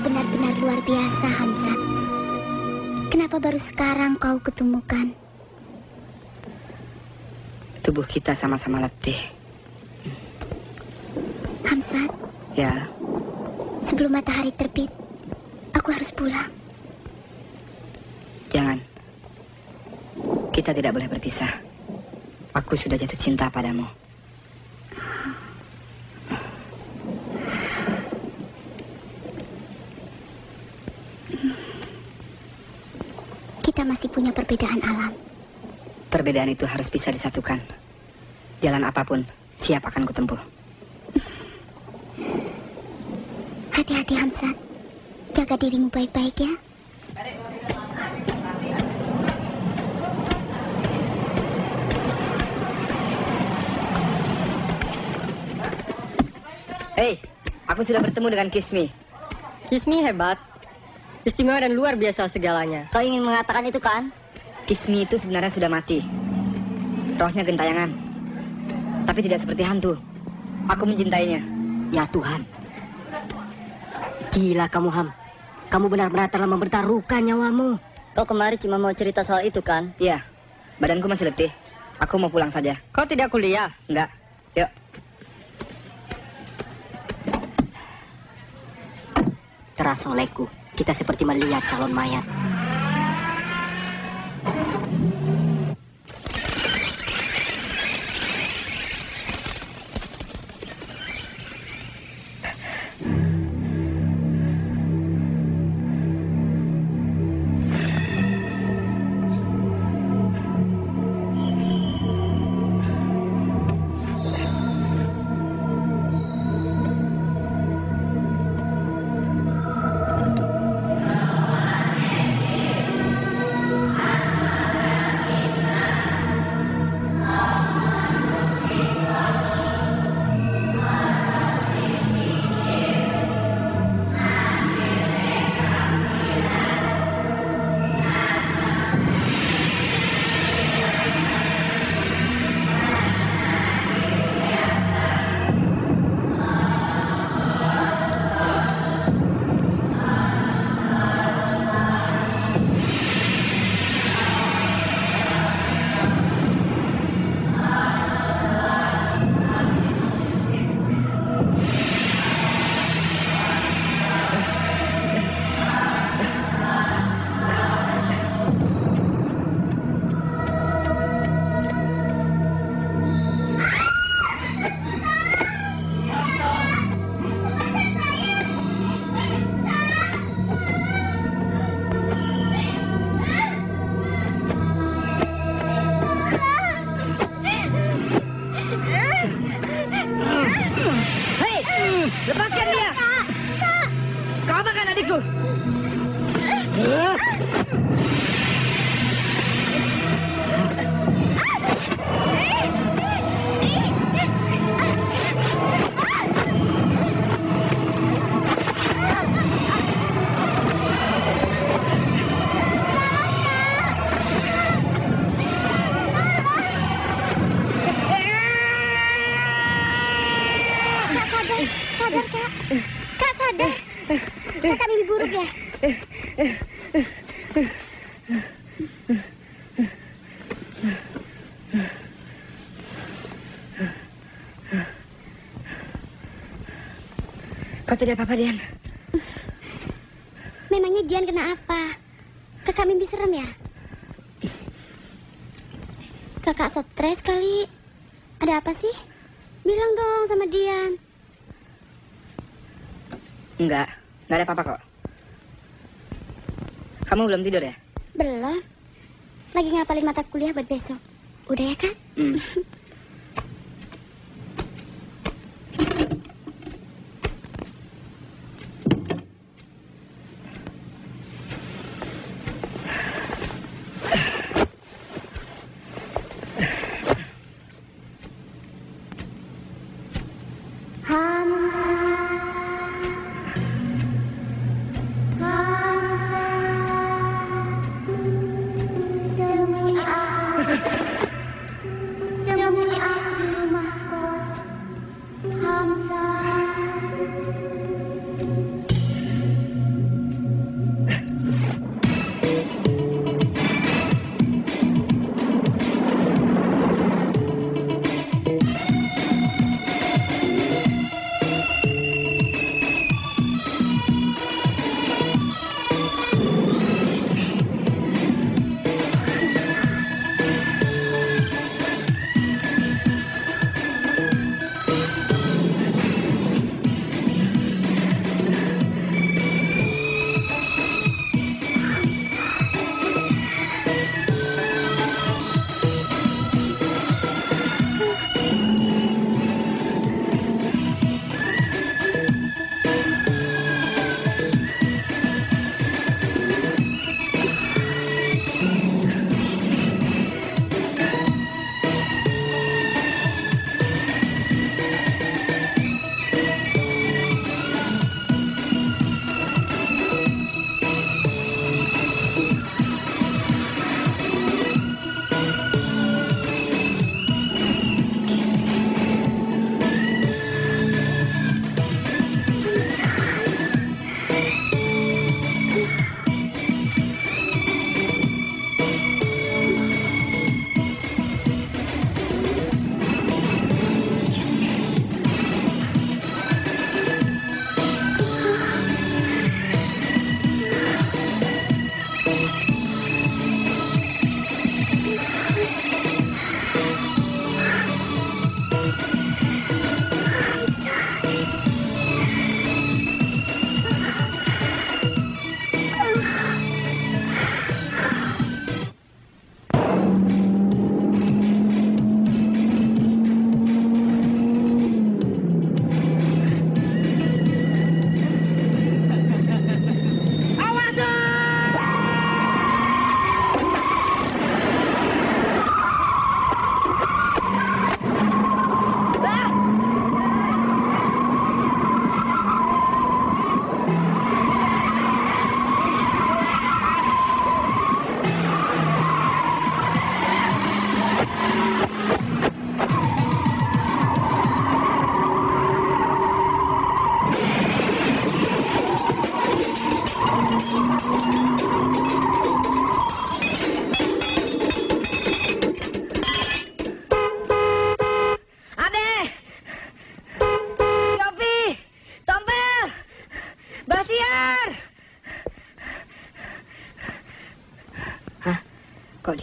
Benar-benar luar biasa, Hamzat. Kenapa baru sekarang kau ketemukan? Tubuh kita sama-sama letih. Hamzat? Ya? Sebelum matahari terbit, aku harus pulang. Jangan. Kita tidak boleh berpisah. Aku sudah jatuh cinta padamu. Kita masih punya perbedaan alam. Perbedaan itu harus bisa disatukan. Jalan apapun, siap akan kutempuh. Hati-hati, Hamzat. Jaga dirimu baik-baik ya. Hei, aku sudah bertemu dengan Kismi. Kismi hebat. Istimewa dan luar biasa segalanya. Kau ingin mengatakan itu kan? Kismi itu sebenarnya sudah mati. Rohnya gentayangan. Tapi tidak seperti hantu. Aku mencintainya. Ya Tuhan. Gila kamu, Ham. Kamu benar-benar telah mempertaruhkan nyawamu. Kau kemari cuma mau cerita soal itu kan? Iya. Badanku masih letih. Aku mau pulang saja. Kau tidak kuliah? Enggak. Yuk. Terasa olehku, kita seperti melihat calon mayat. Lepaskan dia! Kau makan adikku! Sadar, Kak. Kak, sadar. Kakak mimpi buruk ya? Kau tidak apa-apa, Dian? Memangnya Dian kena apa? Kakak mimpi serem ya? Kakak stres kali. Ada apa sih? Bilang dong sama Dian. Enggak ada apa-apa kok. Kamu belum tidur ya? Belum. Lagi ngapalin mata kuliah buat besok. Udah ya, Kak?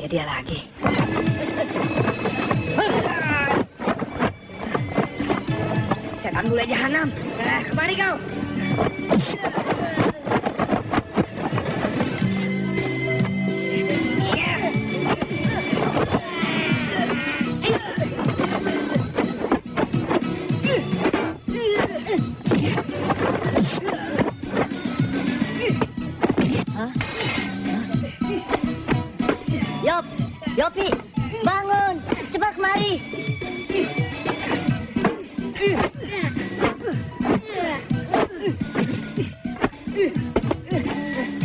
Dia lagi. Setan bule jahanam. Kemari kau. Yopi, bangun, cepat kemari.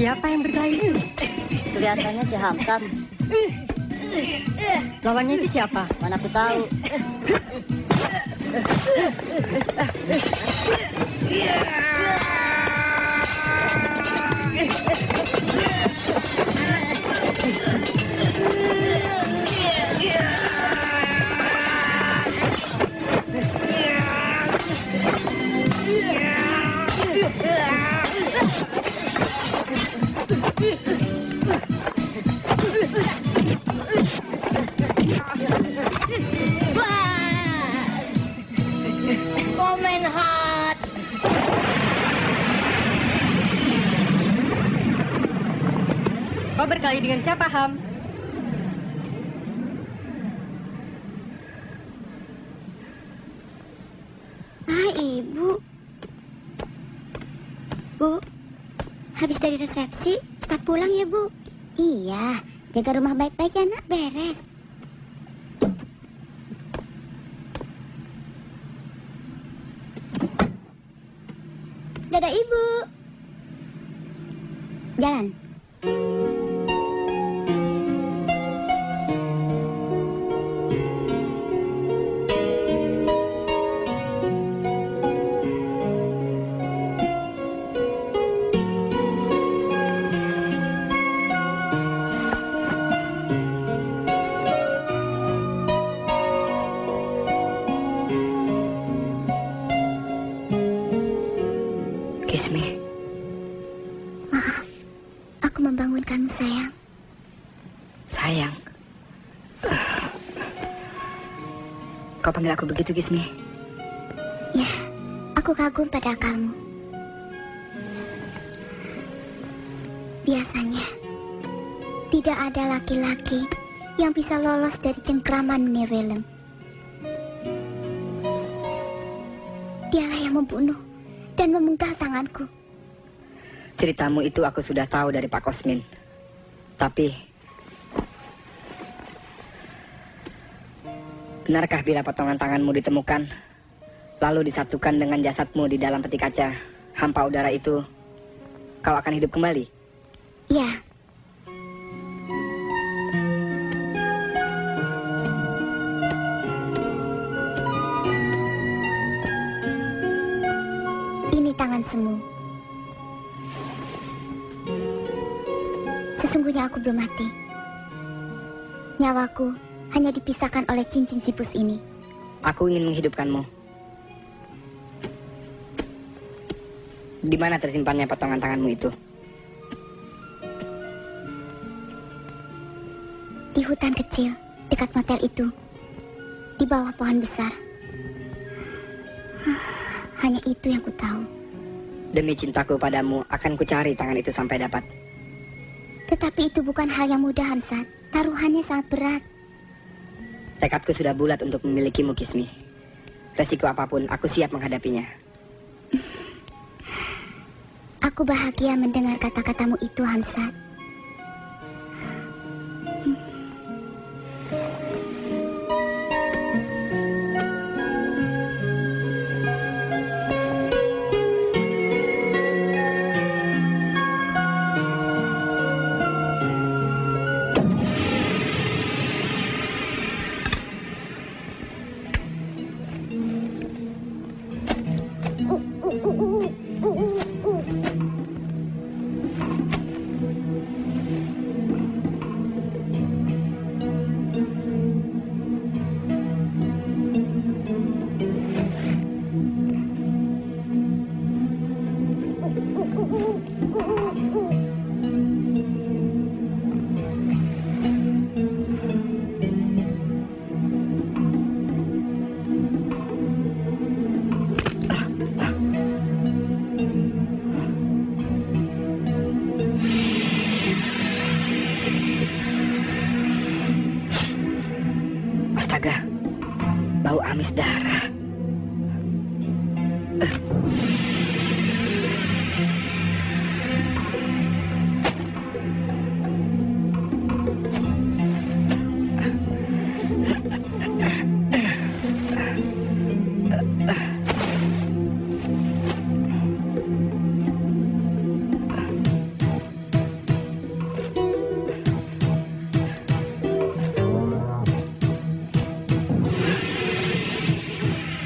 Siapa yang berkelahi? Kelihatannya si Hamzat. Lawannya itu siapa? Mana aku tahu. Komen hot. Kau berkelahi dengan siapa, Ham? Ibu. Bu, habis dari resepsi, cepat pulang ya, Bu. Iya, jaga rumah baik-baik ya, nak. Beres. Dadah, Ibu. Jalan. Kismi, Maaf, aku membangunkanmu, sayang. sayang. Kau panggil aku begitu, Kismi? Ya, aku kagum pada kamu. Biasanya, tidak ada laki-laki yang bisa lolos dari cengkraman Nirwelem. Dialah yang membunuh dan memenggal tanganku. Ceritamu itu aku sudah tahu dari Pak Kosmin. Tapi, benarkah bila potongan tanganmu ditemukan, lalu disatukan dengan jasadmu di dalam peti kaca hampa udara itu, kau akan hidup kembali? Ya, ini tangan semu. Sesungguhnya aku belum mati. Nyawaku hanya dipisahkan oleh cincin sipus ini. Aku ingin menghidupkanmu. Di mana tersimpannya potongan tanganmu itu? Di hutan kecil, dekat motel itu. Di bawah pohon besar. Hanya itu yang ku tahu. Demi cintaku padamu, akan kucari tangan itu sampai dapat. Tetapi itu bukan hal yang mudah, Hamzat. Taruhannya sangat berat. Tekadku sudah bulat untuk memilikimu, Kismi. Resiko apapun, aku siap menghadapinya. Aku bahagia mendengar kata-katamu itu, Hamzat. Astaga, bau amis darah.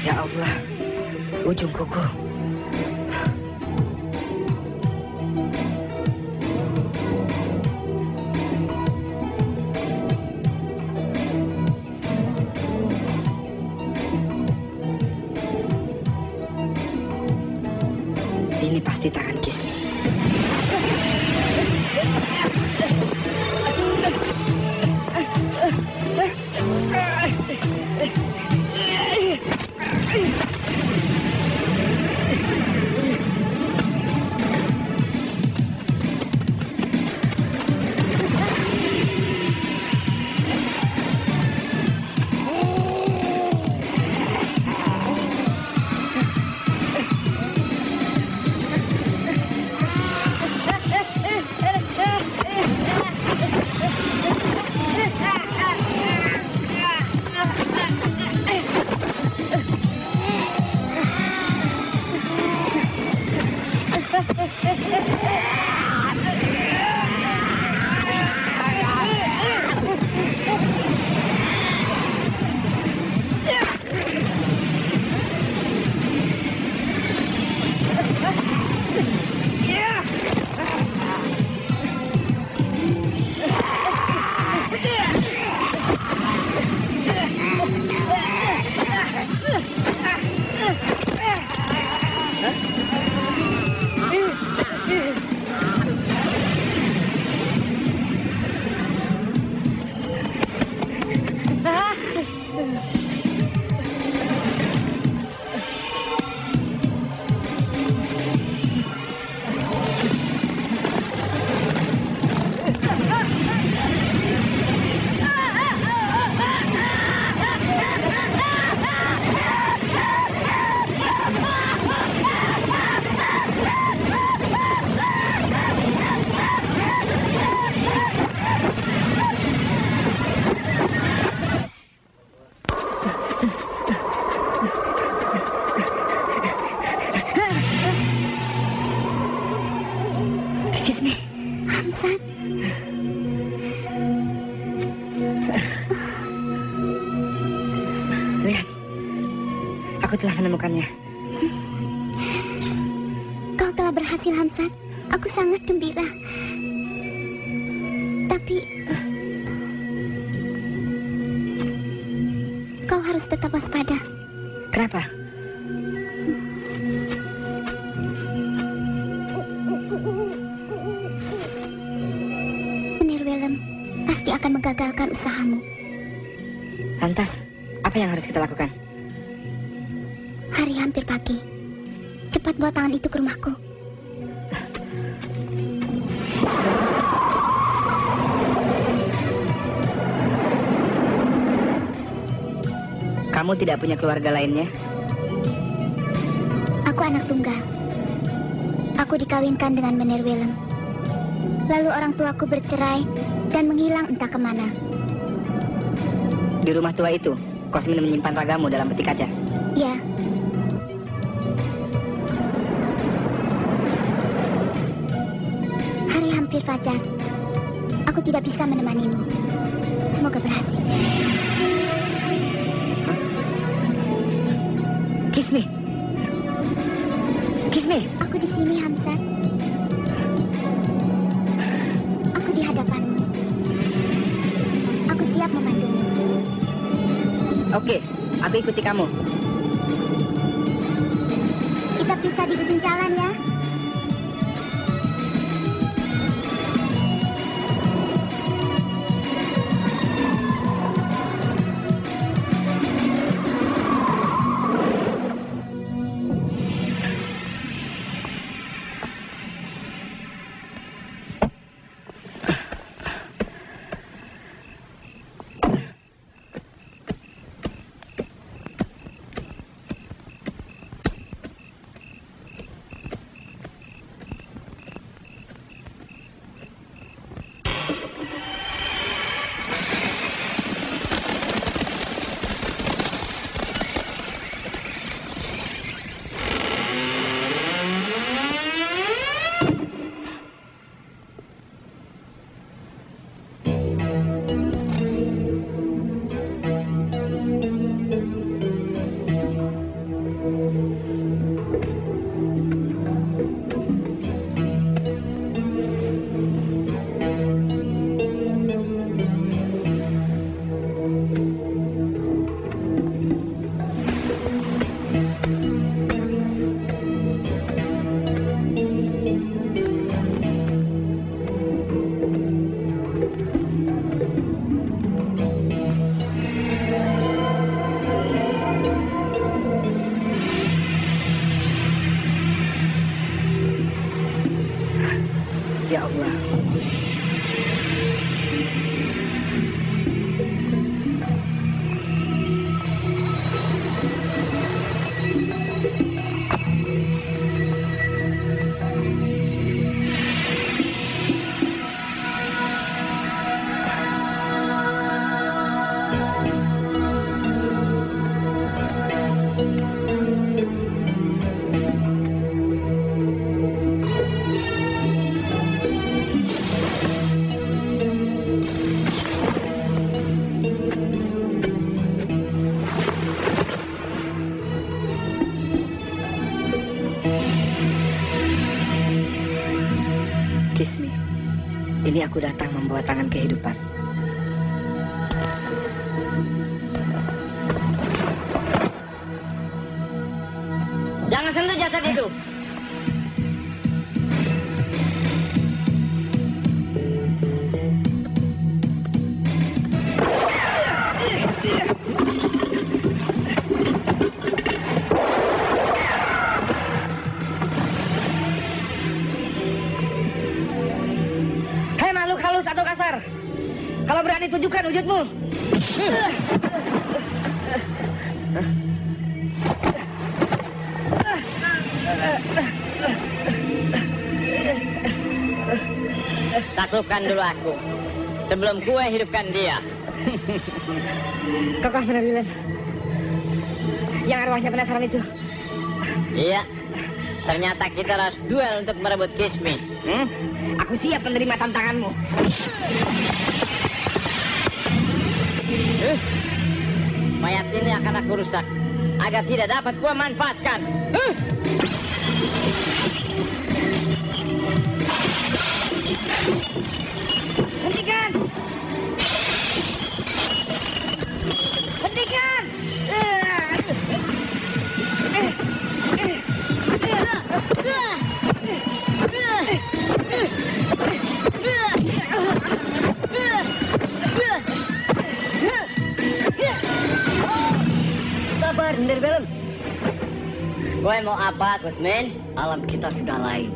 Ya Allah, ujung kuku. Ini pasti tangan Kismi. Aku telah menemukannya. Kau telah berhasil, Hamzat. Aku sangat gembira. Tapi kau harus tetap waspada. Kenapa? Menirwelem pasti akan menggagalkan usahamu. Lantas, apa yang harus kita lakukan? Hari hampir pagi. Cepat bawa tangan itu ke rumahku. Kamu tidak punya keluarga lainnya? Aku anak tunggal. Aku dikawinkan dengan Menirwelem. Lalu orang tuaku bercerai dan menghilang entah kemana. Di rumah tua itu, Kosmin menyimpan ragamu dalam peti kaca? Ya. Hari hampir fajar. Aku tidak bisa menemanimu. Semoga berhasil. Kismi. Kismi. Aku di sini, Hamzat. Aku di hadapanmu. Aku siap memandumu. Oke, aku ikuti kamu. Kita pisah di ujung jalan ya. aku datang membawa tangan kehidupan. Jangan sentuh jasad itu. Hei makhluk halus atau kasar, kalau berani tunjukkan wujudmu. Taklukkan dulu aku sebelum gue hidupkan dia. Kakak Menerwilen, yang arwahnya penasaran itu. Iya, ternyata kita harus duel untuk merebut Kismi. Aku siap menerima tantanganmu. Mayat ini akan aku rusak agar tidak dapat gua manfaatkan. Hentikan! Hentikan! Sabar, Nerbelem. Gue mau apa, Kusmin? Alam kita sudah lain.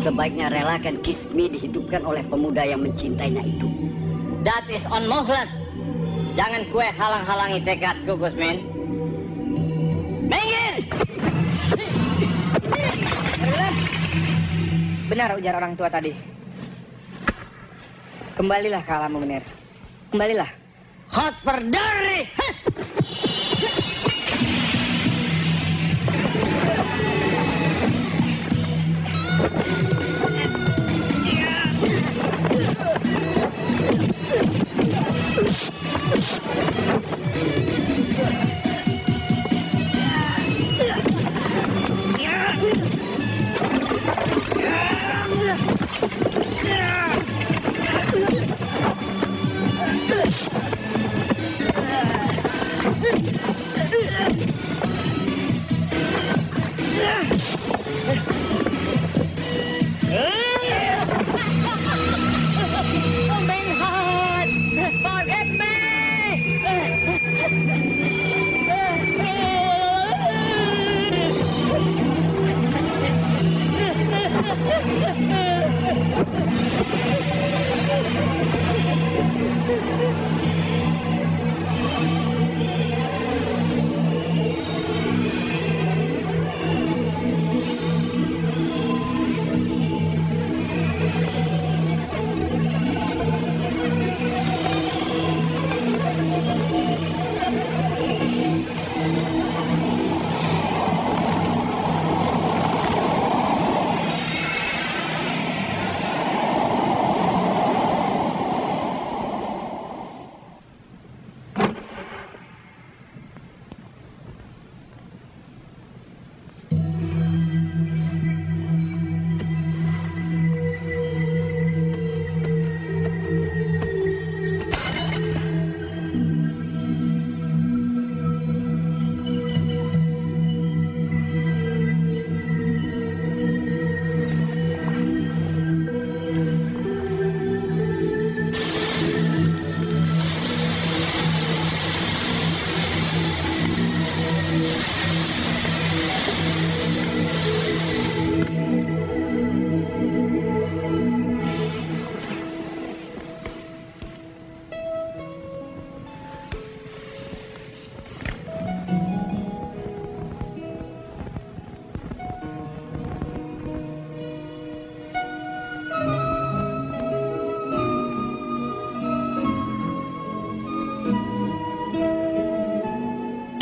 Sebaiknya relakan Kismi dihidupkan oleh pemuda yang mencintainya itu. That is unmuhlat. Jangan gue halang-halangi tekadku, Kusmin. Minggir! Benar ujar orang tua tadi. Kembalilah ke alammu, Mener. Kembalilah. Hot berdiri!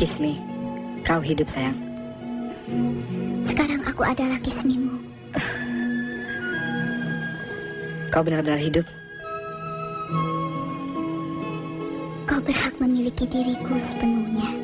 Kismi, kau hidup sayang. Sekarang aku adalah Kismimu. Kau benar-benar hidup. Kau berhak memiliki diriku sepenuhnya.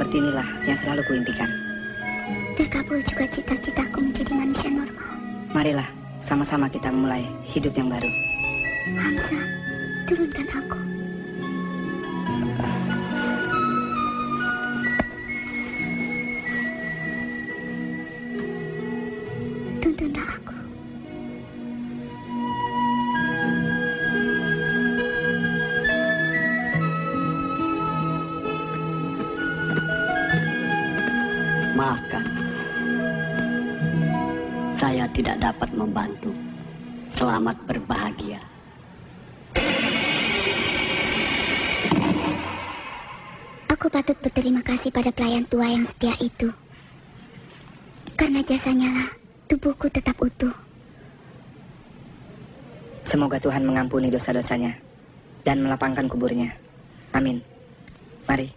seperti inilah yang selalu kuimpikan. Terkabul juga cita-citaku menjadi manusia normal. Marilah, sama-sama kita memulai hidup yang baru. Hamzah, turunkan aku. Tuntunlah aku. Maafkan. Saya tidak dapat membantu. Selamat berbahagia. Aku patut berterima kasih pada pelayan tua yang setia itu. Karena jasanya lah tubuhku tetap utuh. Semoga Tuhan mengampuni dosa-dosanya dan melapangkan kuburnya. Amin. Mari.